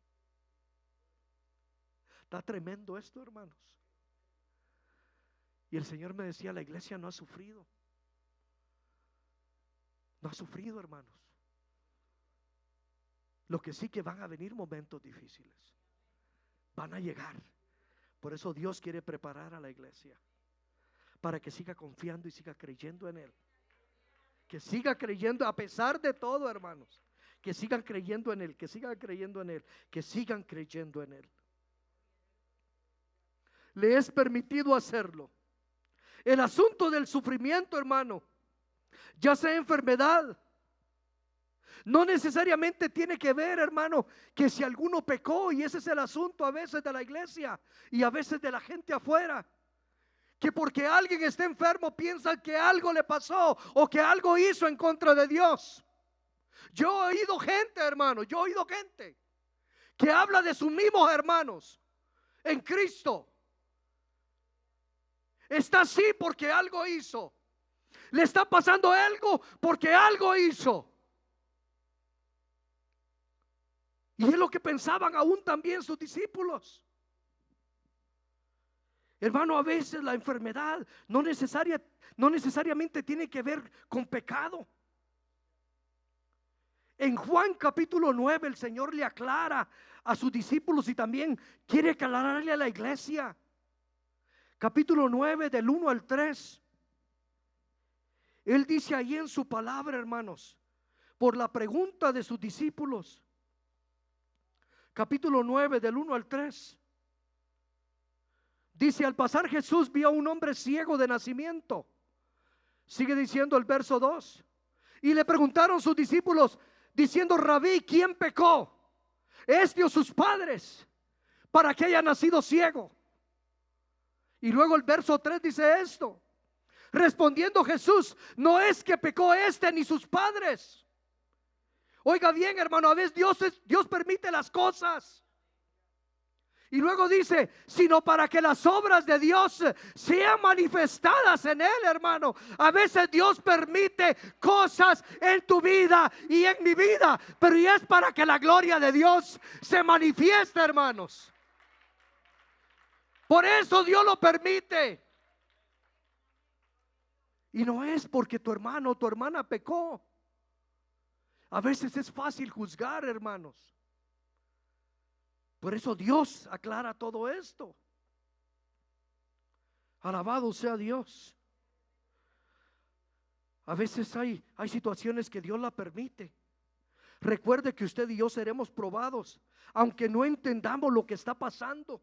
Speaker 1: Está tremendo esto, hermanos. Y el Señor me decía: la iglesia no ha sufrido. No ha sufrido, hermanos. Lo que sí, que van a venir momentos difíciles. Van a llegar. Por eso Dios quiere preparar a la iglesia para que siga confiando y siga creyendo en Él. Que siga creyendo a pesar de todo, hermanos. Que sigan creyendo en Él, que sigan creyendo en Él, que sigan creyendo en Él. Le es permitido hacerlo. El asunto del sufrimiento, hermano, ya sea enfermedad, no necesariamente tiene que ver, hermano, que si alguno pecó. Y ese es el asunto a veces de la iglesia y a veces de la gente afuera. Que porque alguien está enfermo piensan que algo le pasó o que algo hizo en contra de Dios. Yo he oído gente, hermano, que habla de sus mismos hermanos en Cristo. Está así porque algo hizo. Le está pasando algo porque algo hizo. Y es lo que pensaban aún también sus discípulos. Hermano, a veces la enfermedad no necesariamente tiene que ver con pecado. En Juan capítulo 9 el Señor le aclara a sus discípulos y también quiere aclararle a la iglesia. Capítulo 9 del 1 al 3. Él dice ahí en su palabra, hermanos, por la pregunta de sus discípulos. Capítulo 9 del 1 al 3. Dice: al pasar Jesús vio a un hombre ciego de nacimiento. Sigue diciendo el verso 2. Y le preguntaron sus discípulos diciendo: Rabí, ¿quién pecó? ¿Este o sus padres, para que haya nacido ciego? Y luego el verso 3 dice esto: respondiendo Jesús: no es que pecó este ni sus padres. Oiga bien, hermano, a veces Dios permite las cosas. Y luego dice: sino para que las obras de Dios sean manifestadas en él, hermano. A veces Dios permite cosas en tu vida y en mi vida, pero y es para que la gloria de Dios se manifieste, hermanos. Por eso Dios lo permite. Y no es porque tu hermano o tu hermana pecó. A veces es fácil juzgar, hermanos. Por eso Dios aclara todo esto. Alabado sea Dios. A veces hay situaciones que Dios la permite. Recuerde que usted y yo seremos probados, aunque no entendamos lo que está pasando.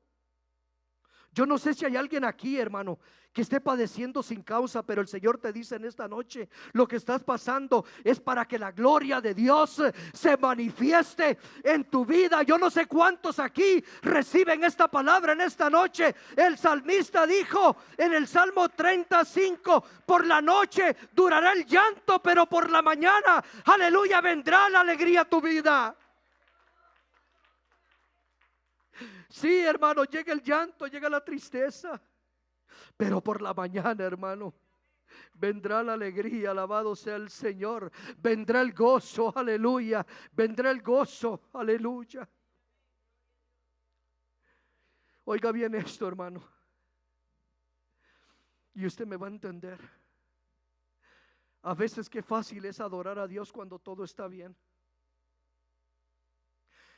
Speaker 1: Yo no sé si hay alguien aquí, hermano, que esté padeciendo sin causa, pero el Señor te dice en esta noche: lo que estás pasando es para que la gloria de Dios se manifieste en tu vida. Yo no sé cuántos aquí reciben esta palabra en esta noche. El salmista dijo en el Salmo 35: por la noche durará el llanto, pero por la mañana, aleluya, vendrá la alegría a tu vida. Sí, hermano, llega el llanto, llega la tristeza, pero por la mañana, hermano, vendrá la alegría. Alabado sea el Señor. Vendrá el gozo, aleluya. Vendrá el gozo, aleluya. Oiga bien esto, hermano, y usted me va a entender. A veces qué fácil es adorar a Dios cuando todo está bien.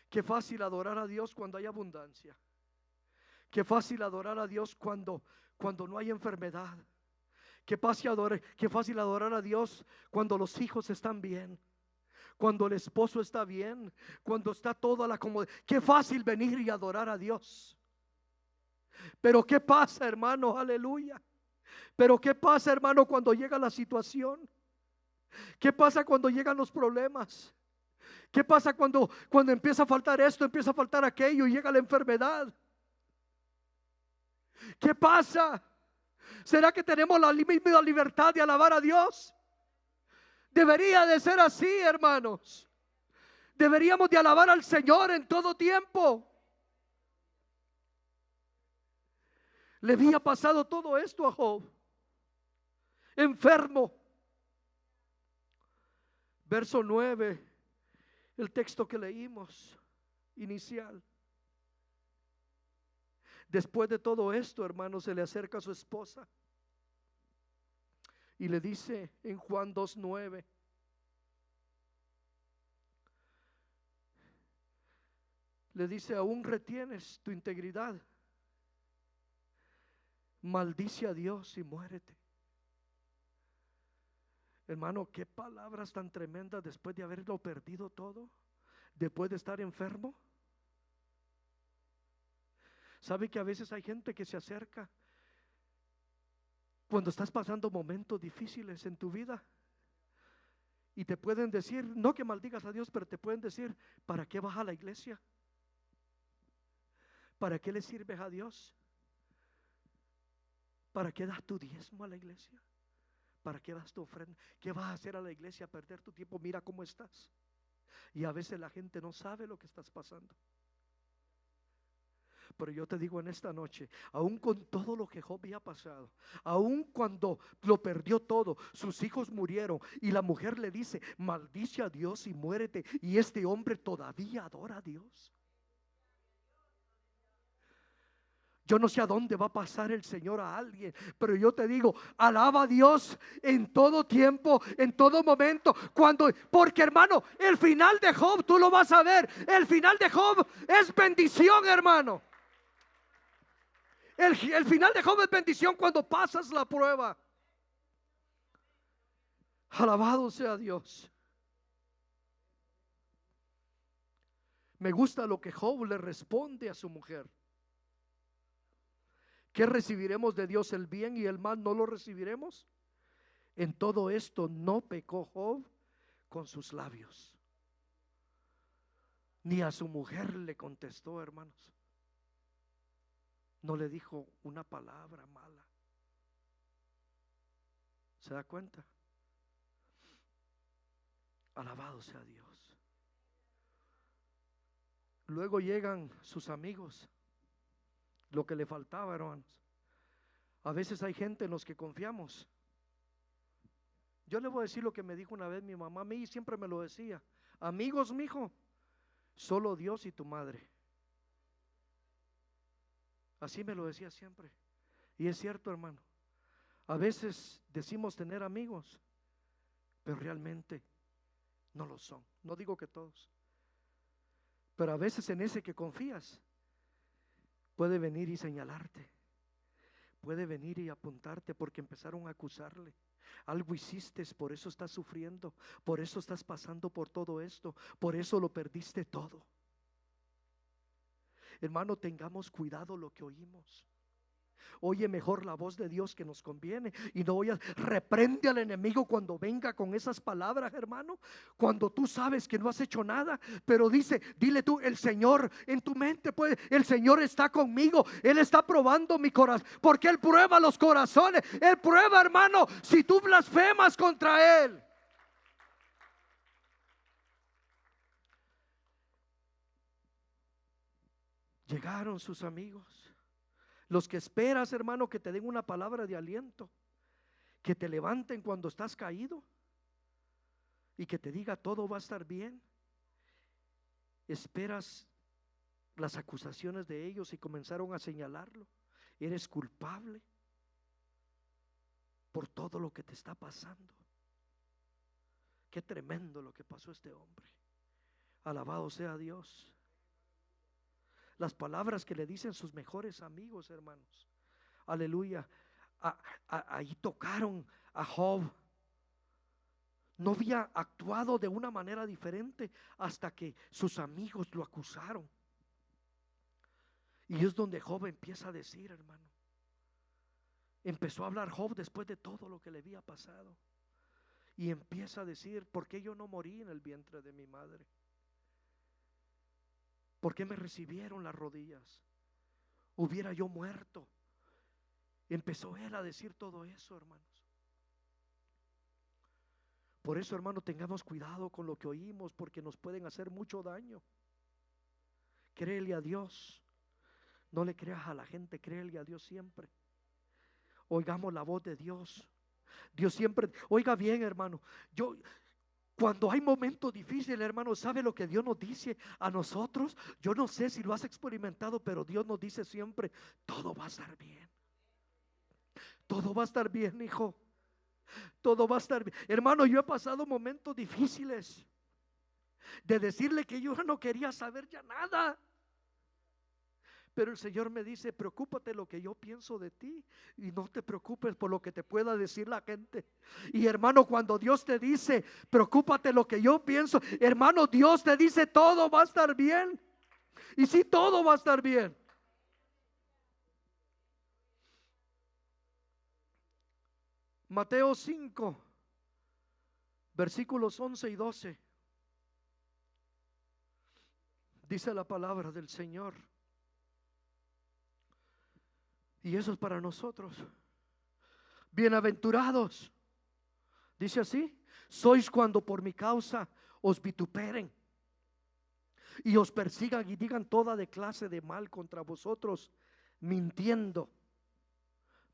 Speaker 1: Qué fácil adorar a Dios cuando hay abundancia. Qué fácil adorar a Dios cuando no hay enfermedad. Qué fácil adorar a Dios cuando los hijos están bien, cuando el esposo está bien, cuando está toda la comodidad. Qué fácil venir y adorar a Dios. Pero qué pasa, hermano, aleluya. Pero qué pasa, hermano, cuando llega la situación. ¿Qué pasa cuando llegan los problemas? ¿Qué pasa cuando empieza a faltar esto, empieza a faltar aquello y llega la enfermedad? ¿Qué pasa? ¿Será que tenemos la misma libertad de alabar a Dios? Debería de ser así, hermanos. Deberíamos de alabar al Señor en todo tiempo. Le había pasado todo esto a Job, enfermo. Verso 9, el texto que leímos inicial. Después de todo esto, hermano, se le acerca a su esposa y le dice en Juan 2:9: le dice: ¿aún retienes tu integridad? Maldice a Dios y muérete. Hermano, qué palabras tan tremendas después de haberlo perdido todo, después de estar enfermo. ¿Sabe que a veces hay gente que se acerca cuando estás pasando momentos difíciles en tu vida y te pueden decir, no que maldigas a Dios, pero te pueden decir: ¿para qué vas a la iglesia? ¿Para qué le sirves a Dios? ¿Para qué das tu diezmo a la iglesia? ¿Para qué das tu ofrenda? ¿Qué vas a hacer a la iglesia? Perder tu tiempo. Mira cómo estás. Y a veces la gente no sabe lo que estás pasando. Pero yo te digo en esta noche, aún con todo lo que Job había pasado, aún cuando lo perdió todo, sus hijos murieron y la mujer le dice: maldice a Dios y muérete, y este hombre todavía adora a Dios. Yo no sé a dónde va a pasar el Señor a alguien, pero yo te digo, alaba a Dios en todo tiempo, en todo momento, porque hermano, el final de Job, tú lo vas a ver, el final de Job es bendición, hermano. El final de Job es bendición cuando pasas la prueba. Alabado sea Dios. Me gusta lo que Job le responde a su mujer. ¿Qué recibiremos de Dios? ¿El bien y el mal no lo recibiremos? En todo esto no pecó Job con sus labios. Ni a su mujer le contestó, hermanos. No le dijo una palabra mala. ¿Se da cuenta? Alabado sea Dios. Luego llegan sus amigos. Lo que le faltaba, hermanos. A veces hay gente en los que confiamos. Yo le voy a decir lo que me dijo una vez mi mamá. A mí siempre me lo decía: amigos, mijo, solo Dios y tu madre. Así me lo decía siempre. Y es cierto, hermano. A veces decimos tener amigos, pero realmente no lo son. No digo que todos, pero a veces en ese que confías puede venir y señalarte, puede venir y apuntarte, porque empezaron a acusarle. Algo hiciste, por eso estás sufriendo, por eso estás pasando por todo esto, por eso lo perdiste todo. Hermano, tengamos cuidado lo que oímos. Oye mejor la voz de Dios que nos conviene, y no oyas. Reprende al enemigo cuando venga con esas palabras, hermano. Cuando tú sabes que no has hecho nada, pero dile tú: el Señor en tu mente, pues, el Señor está conmigo, Él está probando mi corazón, porque Él prueba los corazones. Él prueba, hermano, si tú blasfemas contra Él. Llegaron sus amigos, los que esperas, hermano, que te den una palabra de aliento, que te levanten cuando estás caído y que te diga todo va a estar bien. Esperas las acusaciones de ellos y comenzaron a señalarlo. Eres culpable por todo lo que te está pasando. Qué tremendo lo que pasó a este hombre. Alabado sea Dios. Las palabras que le dicen sus mejores amigos, hermanos. Aleluya. Ahí tocaron a Job. No había actuado de una manera diferente hasta que sus amigos lo acusaron. Y es donde Job empieza a decir, hermano. Empezó a hablar Job después de todo lo que le había pasado. Y empieza a decir: ¿por qué yo no morí en el vientre de mi madre? ¿Por qué me recibieron las rodillas? Hubiera yo muerto. Empezó él a decir todo eso, hermanos. Por eso, hermano, tengamos cuidado con lo que oímos, porque nos pueden hacer mucho daño. Créele a Dios. No le creas a la gente, créele a Dios siempre. Oigamos la voz de Dios. Dios siempre, oiga bien, hermano. Cuando hay momentos difíciles, hermano, ¿sabe lo que Dios nos dice a nosotros? Yo no sé si lo has experimentado, pero Dios nos dice siempre: todo va a estar bien. Todo va a estar bien, hijo. Todo va a estar bien. Hermano, yo he pasado momentos difíciles de decirle que yo no quería saber ya nada. Pero el Señor me dice: preocúpate lo que yo pienso de ti, y no te preocupes por lo que te pueda decir la gente. Y hermano, cuando Dios te dice: preocúpate lo que yo pienso, hermano, Dios te dice: todo va a estar bien. Y sí, todo va a estar bien. Mateo 5, versículos 11 y 12. Dice la palabra del Señor. Y eso es para nosotros. Bienaventurados, dice así, sois cuando por mi causa os vituperen y os persigan y digan toda de clase de mal contra vosotros, mintiendo.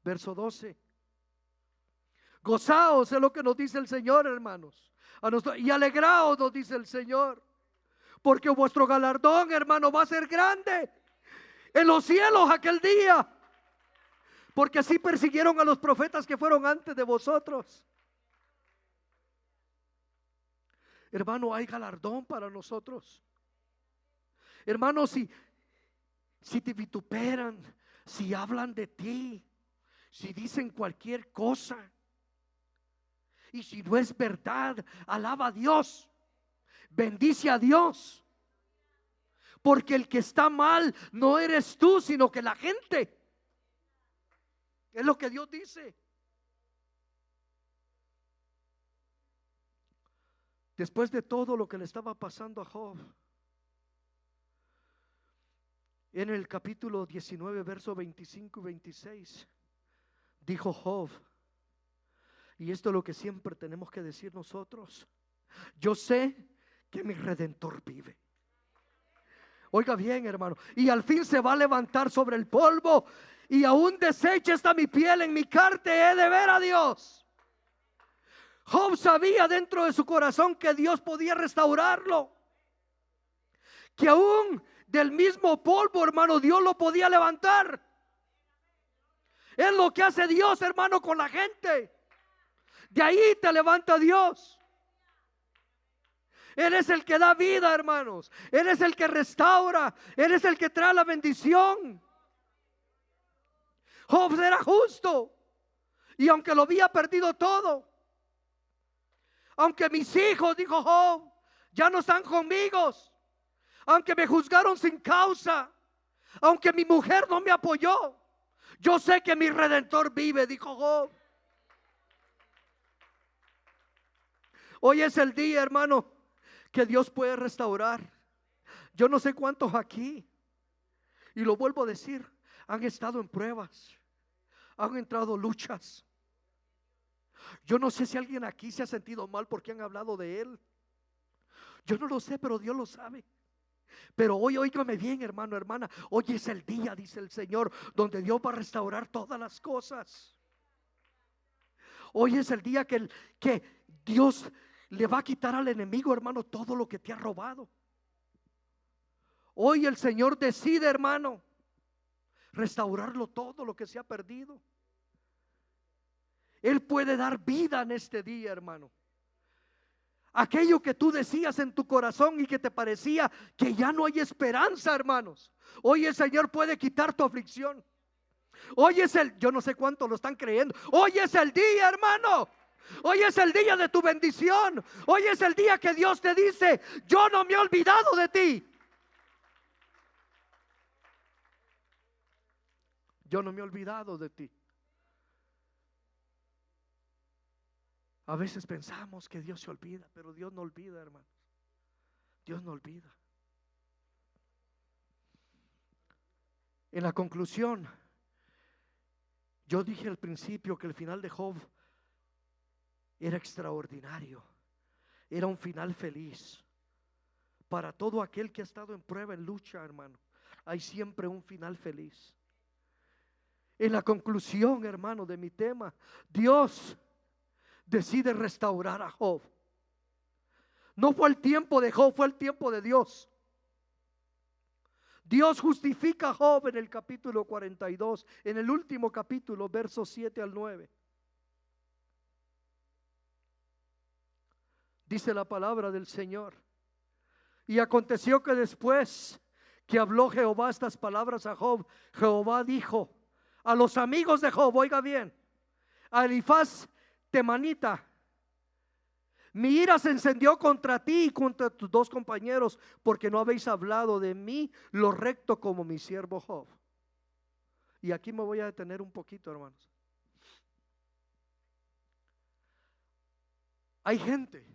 Speaker 1: Verso 12. Gozaos, es lo que nos dice el Señor, hermanos. Y alegraos, nos dice el Señor, porque vuestro galardón, hermano, va a ser grande en los cielos aquel día. Porque así persiguieron a los profetas que fueron antes de vosotros. Hermano, hay galardón para nosotros. Hermano, si te vituperan, si hablan de ti, si dicen cualquier cosa, y si no es verdad, alaba a Dios, bendice a Dios, porque el que está mal no eres tú, sino que la gente. Es lo que Dios dice. Después de todo lo que le estaba pasando a Job, en el capítulo 19, verso 25 y 26, dijo Job, y esto es lo que siempre tenemos que decir nosotros: yo sé que mi Redentor vive. Oiga bien, hermano, y al fin se va a levantar sobre el polvo, y aún deshecha está mi piel, en mi carne he de ver a Dios. Job sabía dentro de su corazón que Dios podía restaurarlo, que aún del mismo polvo, hermano, Dios lo podía levantar. Es lo que hace Dios, hermano, con la gente. De ahí te levanta Dios. Él es el que da vida, hermanos. Él es el que restaura. Él es el que trae la bendición. Job era justo, y aunque lo había perdido todo, aunque mis hijos, dijo Job, ya no están conmigo, aunque me juzgaron sin causa, aunque mi mujer no me apoyó, yo sé que mi Redentor vive, dijo Job. Hoy es el día, hermano, que Dios puede restaurar. Yo no sé cuántos aquí, y lo vuelvo a decir, han estado en pruebas, han entrado luchas. Yo no sé si alguien aquí se ha sentido mal porque han hablado de él. Yo no lo sé, pero Dios lo sabe. Pero hoy, óigame bien, hermano, hermana, hoy es el día, dice el Señor, donde Dios va a restaurar todas las cosas. Hoy es el día que Dios le va a quitar al enemigo, hermano, todo lo que te ha robado. Hoy el Señor decide, hermano, restaurarlo todo lo que se ha perdido. Él puede dar vida en este día, hermano. Aquello que tú decías en tu corazón y que te parecía que ya no hay esperanza, hermanos, hoy el Señor puede quitar tu aflicción. Hoy es yo no sé cuánto lo están creyendo. Hoy es el día, hermano. Hoy es el día de tu bendición. Hoy es el día que Dios te dice: yo no me he olvidado de ti. Yo no me he olvidado de ti. A veces pensamos que Dios se olvida, pero Dios no olvida, hermanos. Dios no olvida. En la conclusión, yo dije al principio que el final de Job era extraordinario. Era un final feliz. Para todo aquel que ha estado en prueba, en lucha, hermano, hay siempre un final feliz. En la conclusión, hermano, de mi tema, Dios decide restaurar a Job. No fue el tiempo de Job, fue el tiempo de Dios. Dios justifica a Job en el capítulo 42, en el último capítulo, versos 7 al 9. Dice la palabra del Señor: y aconteció que después que habló Jehová estas palabras a Job, Jehová dijo a los amigos de Job, oiga bien, a Elifaz temanita: mi ira se encendió contra ti y contra tus dos compañeros, porque no habéis hablado de mí lo recto como mi siervo Job. Y aquí me voy a detener un poquito, hermanos. Hay gente,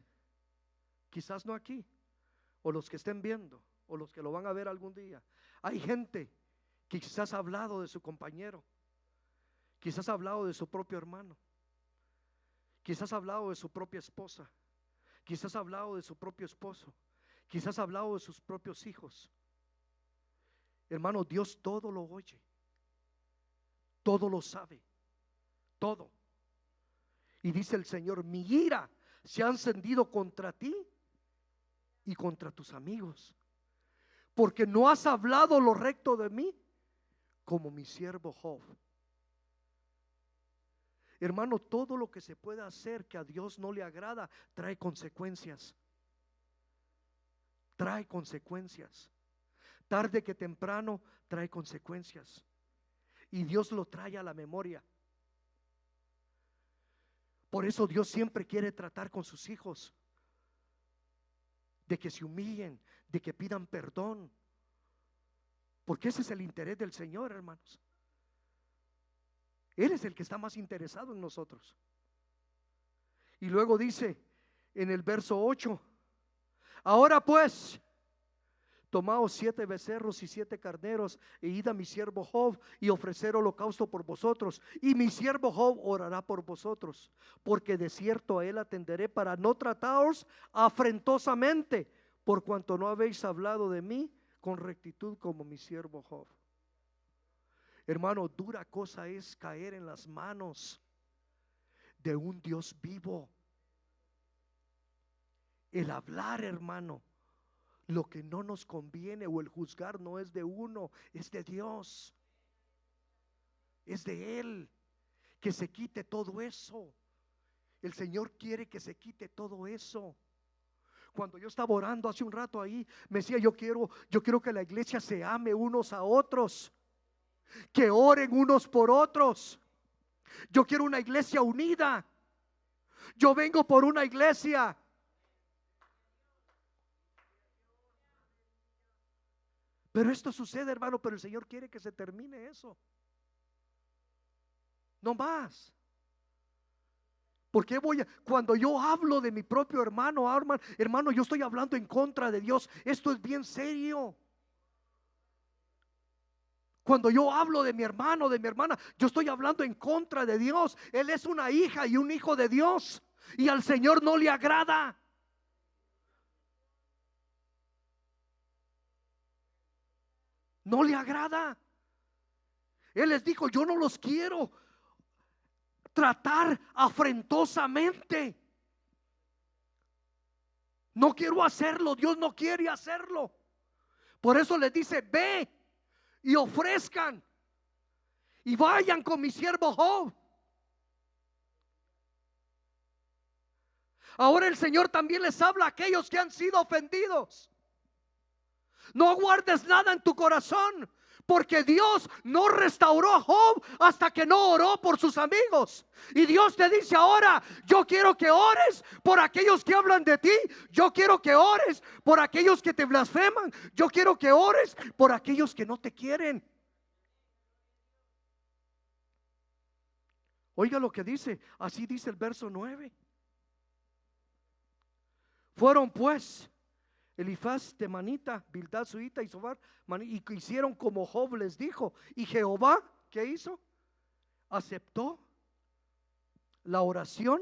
Speaker 1: quizás no aquí, o los que estén viendo, o los que lo van a ver algún día, hay gente que quizás ha hablado de su compañero, quizás ha hablado de su propio hermano, quizás ha hablado de su propia esposa, quizás ha hablado de su propio esposo, quizás ha hablado de sus propios hijos. Hermano, Dios todo lo oye, todo lo sabe, todo. Y dice el Señor: mi ira se ha encendido contra ti y contra tus amigos, porque no has hablado lo recto de mí como mi siervo Job. Hermano, todo lo que se puede hacer que a Dios no le agrada trae consecuencias. Trae consecuencias. Tarde que temprano trae consecuencias. Y Dios lo trae a la memoria. Por eso Dios siempre quiere tratar con sus hijos, de que se humillen, de que pidan perdón, porque ese es el interés del Señor, hermanos. Él es el que está más interesado en nosotros. Y luego dice en el verso 8: Ahora pues, tomaos 7 becerros y 7 carneros, e id a mi siervo Job y ofrecer holocausto por vosotros, y mi siervo Job orará por vosotros, porque de cierto a él atenderé para no trataros afrentosamente, por cuanto no habéis hablado de mí con rectitud como mi siervo Job. Hermano, dura cosa es caer en las manos de un Dios vivo. El hablar, hermano, lo que no nos conviene, o el juzgar, no es de uno, es de Dios, es de Él. Que se quite todo eso. El Señor quiere que se quite todo eso. Cuando yo estaba orando hace un rato ahí, me decía, yo quiero que la iglesia se ame unos a otros, que oren unos por otros. Yo quiero una iglesia unida. Yo vengo por una iglesia. Pero esto sucede, hermano, pero el Señor quiere que se termine eso. No más. Porque cuando yo hablo de mi propio hermano, hermano, yo estoy hablando en contra de Dios. Esto es bien serio. Cuando yo hablo de mi hermano, de mi hermana, yo estoy hablando en contra de Dios. Él es una hija y un hijo de Dios, y al Señor no le agrada. No le agrada. Él les dijo, yo no los quiero tratar afrentosamente. No quiero hacerlo. Dios no quiere hacerlo. Por eso les dice, ve y ofrezcan y vayan con mi siervo Job. Ahora el Señor también les habla a aquellos que han sido ofendidos. No guardes nada en tu corazón, porque Dios no restauró a Job hasta que no oró por sus amigos. Y Dios te dice ahora, yo quiero que ores por aquellos que hablan de ti. Yo quiero que ores por aquellos que te blasfeman. Yo quiero que ores por aquellos que no te quieren. Oiga lo que dice, así dice el verso 9. Fueron pues Elifaz temanita, Bildad suita y Sobar, y que hicieron como Job les dijo. Y Jehová, ¿qué hizo? Aceptó la oración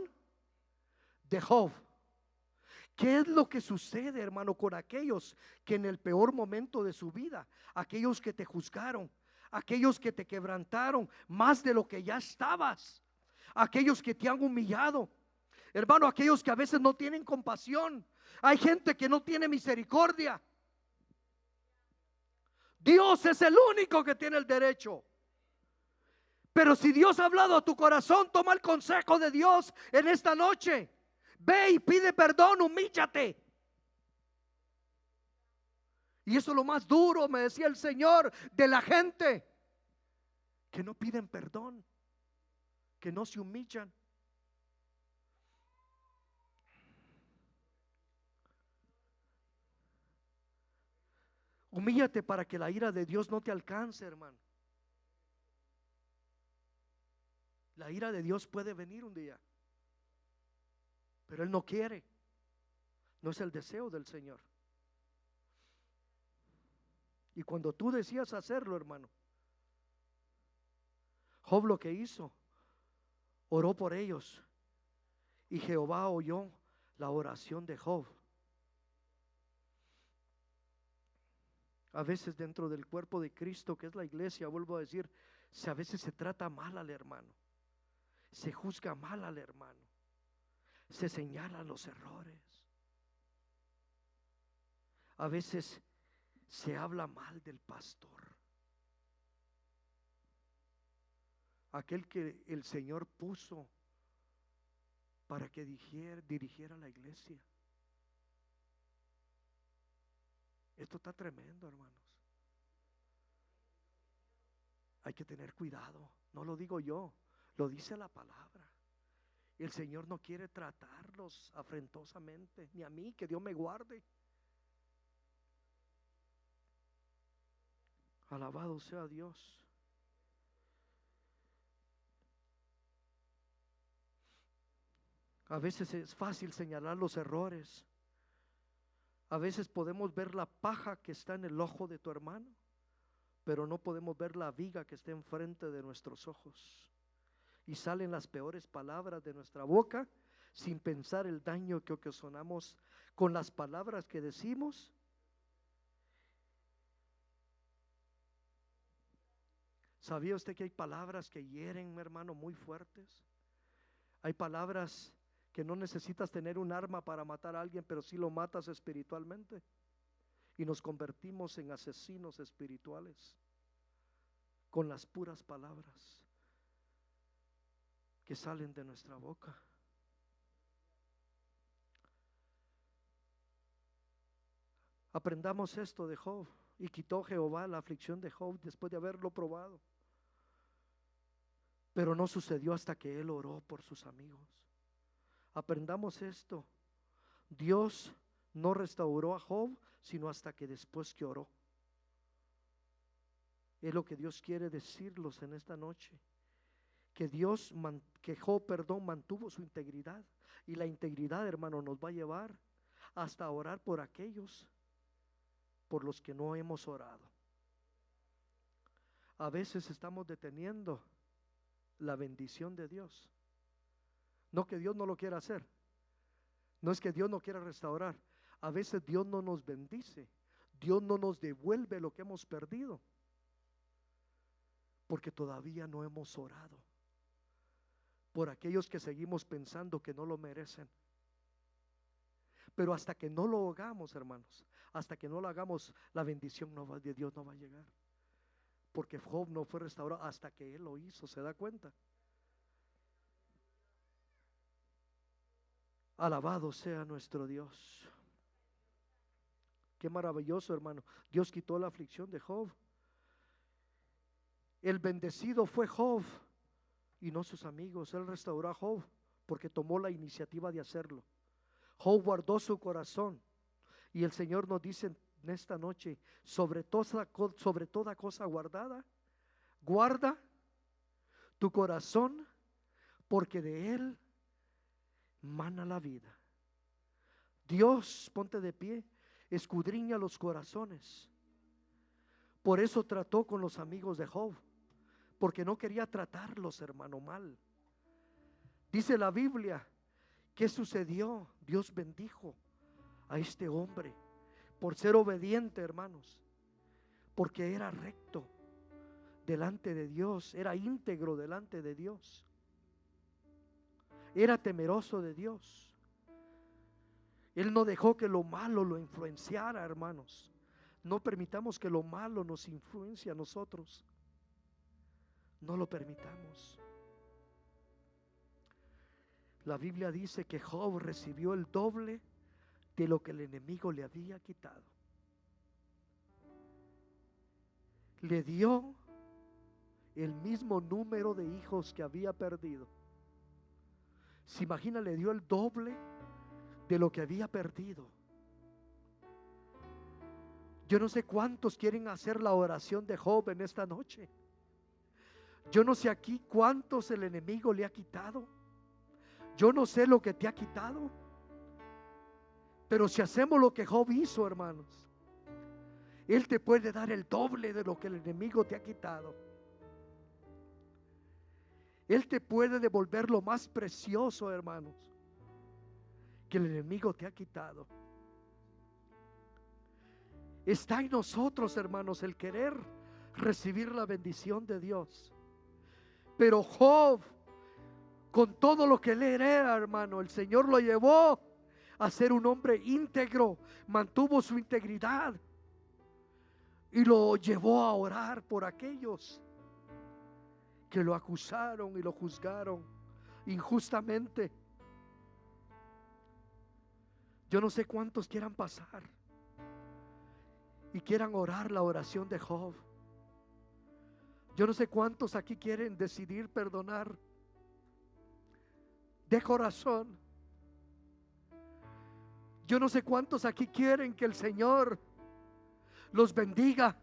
Speaker 1: de Job. ¿Qué es lo que sucede, hermano, con aquellos que en el peor momento de su vida, aquellos que te juzgaron, aquellos que te quebrantaron más de lo que ya estabas, aquellos que te han humillado, hermano, aquellos que a veces no tienen compasión? Hay gente que no tiene misericordia. Dios es el único que tiene el derecho. Pero si Dios ha hablado a tu corazón, toma el consejo de Dios en esta noche. Ve y pide perdón, humíllate. Y eso es lo más duro, me decía el Señor, de la gente que no piden perdón, que no se humillan. Humíllate para que la ira de Dios no te alcance, hermano. La ira de Dios puede venir un día, pero Él no quiere. No es el deseo del Señor. Y cuando tú decías hacerlo, hermano, Job lo que hizo, oró por ellos, y Jehová oyó la oración de Job. A veces dentro del cuerpo de Cristo, que es la iglesia, vuelvo a decir, si a veces se trata mal al hermano, se juzga mal al hermano, se señalan los errores, a veces se habla mal del pastor, aquel que el Señor puso para que dirigiera la iglesia. Esto está tremendo, hermanos. Hay que tener cuidado. No lo digo yo, lo dice la palabra. El Señor no quiere tratarlos afrentosamente, ni a mí, que Dios me guarde. Alabado sea Dios. A veces es fácil señalar los errores. A veces podemos ver la paja que está en el ojo de tu hermano, pero no podemos ver la viga que está enfrente de nuestros ojos. Y salen las peores palabras de nuestra boca sin pensar el daño que ocasionamos con las palabras que decimos. ¿Sabía usted que hay palabras que hieren, hermano, muy fuertes? Hay palabras que no necesitas tener un arma para matar a alguien, pero sí lo matas espiritualmente. Y nos convertimos en asesinos espirituales con las puras palabras que salen de nuestra boca. Aprendamos esto de Job. Y quitó Jehová la aflicción de Job después de haberlo probado. Pero no sucedió hasta que él oró por sus amigos. Aprendamos esto. Dios no restauró a Job sino hasta que después que oró. Es lo que Dios quiere decirlos en esta noche. Que Job mantuvo su integridad. Y la integridad, hermano, nos va a llevar hasta orar por aquellos por los que no hemos orado. A veces estamos deteniendo la bendición de Dios. No que Dios no lo quiera hacer. No es que Dios no quiera restaurar. A veces Dios no nos bendice. Dios no nos devuelve lo que hemos perdido, porque todavía no hemos orado por aquellos que seguimos pensando que no lo merecen. Pero hasta que no lo hagamos, hermanos, hasta que no lo hagamos, la bendición de Dios no va a llegar. Porque Job no fue restaurado hasta que él lo hizo. ¿Se da cuenta? Alabado sea nuestro Dios. Qué maravilloso, hermano. Dios quitó la aflicción de Job. El bendecido fue Job y no sus amigos. Él restauró a Job porque tomó la iniciativa de hacerlo. Job guardó su corazón, y el Señor nos dice en esta noche: sobre toda cosa guardada, guarda tu corazón, porque de él mana la vida. Dios, ponte de pie, escudriña los corazones. Por eso trató con los amigos de Job, porque no quería tratarlos, hermano, mal. Dice la Biblia, ¿qué sucedió? Dios bendijo a este hombre por ser obediente, hermanos, porque era recto delante de Dios, era íntegro delante de Dios, era temeroso de Dios. Él no dejó que lo malo lo influenciara, hermanos. No permitamos que lo malo nos influencie a nosotros. No lo permitamos. La Biblia dice que Job recibió el doble de lo que el enemigo le había quitado. Le dio el mismo número de hijos que había perdido. Se imagina, le dio el doble de lo que había perdido. Yo no sé cuántos quieren hacer la oración de Job en esta noche. Yo no sé aquí cuántos el enemigo le ha quitado. Yo no sé lo que te ha quitado. Pero si hacemos lo que Job hizo, hermanos, él te puede dar el doble de lo que el enemigo te ha quitado. Él te puede devolver lo más precioso, hermanos, que el enemigo te ha quitado. Está en nosotros, hermanos, el querer recibir la bendición de Dios. Pero Job, con todo lo que él era, hermano, el Señor lo llevó a ser un hombre íntegro, mantuvo su integridad y lo llevó a orar por aquellos que lo acusaron y lo juzgaron injustamente. Yo no sé cuántos quieran pasar y quieran orar la oración de Job. Yo no sé cuántos aquí quieren decidir perdonar de corazón. Yo no sé cuántos aquí quieren que el Señor los bendiga.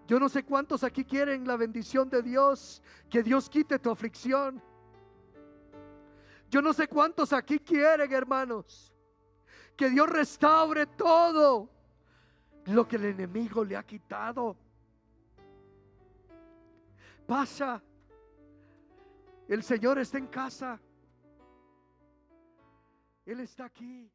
Speaker 1: Yo no sé cuántos aquí quieren la bendición de Dios, que Dios quite tu aflicción. Yo no sé cuántos aquí quieren, hermanos, Que Dios restaure todo lo que el enemigo le ha quitado. Pasa. El Señor está en casa. Él está aquí.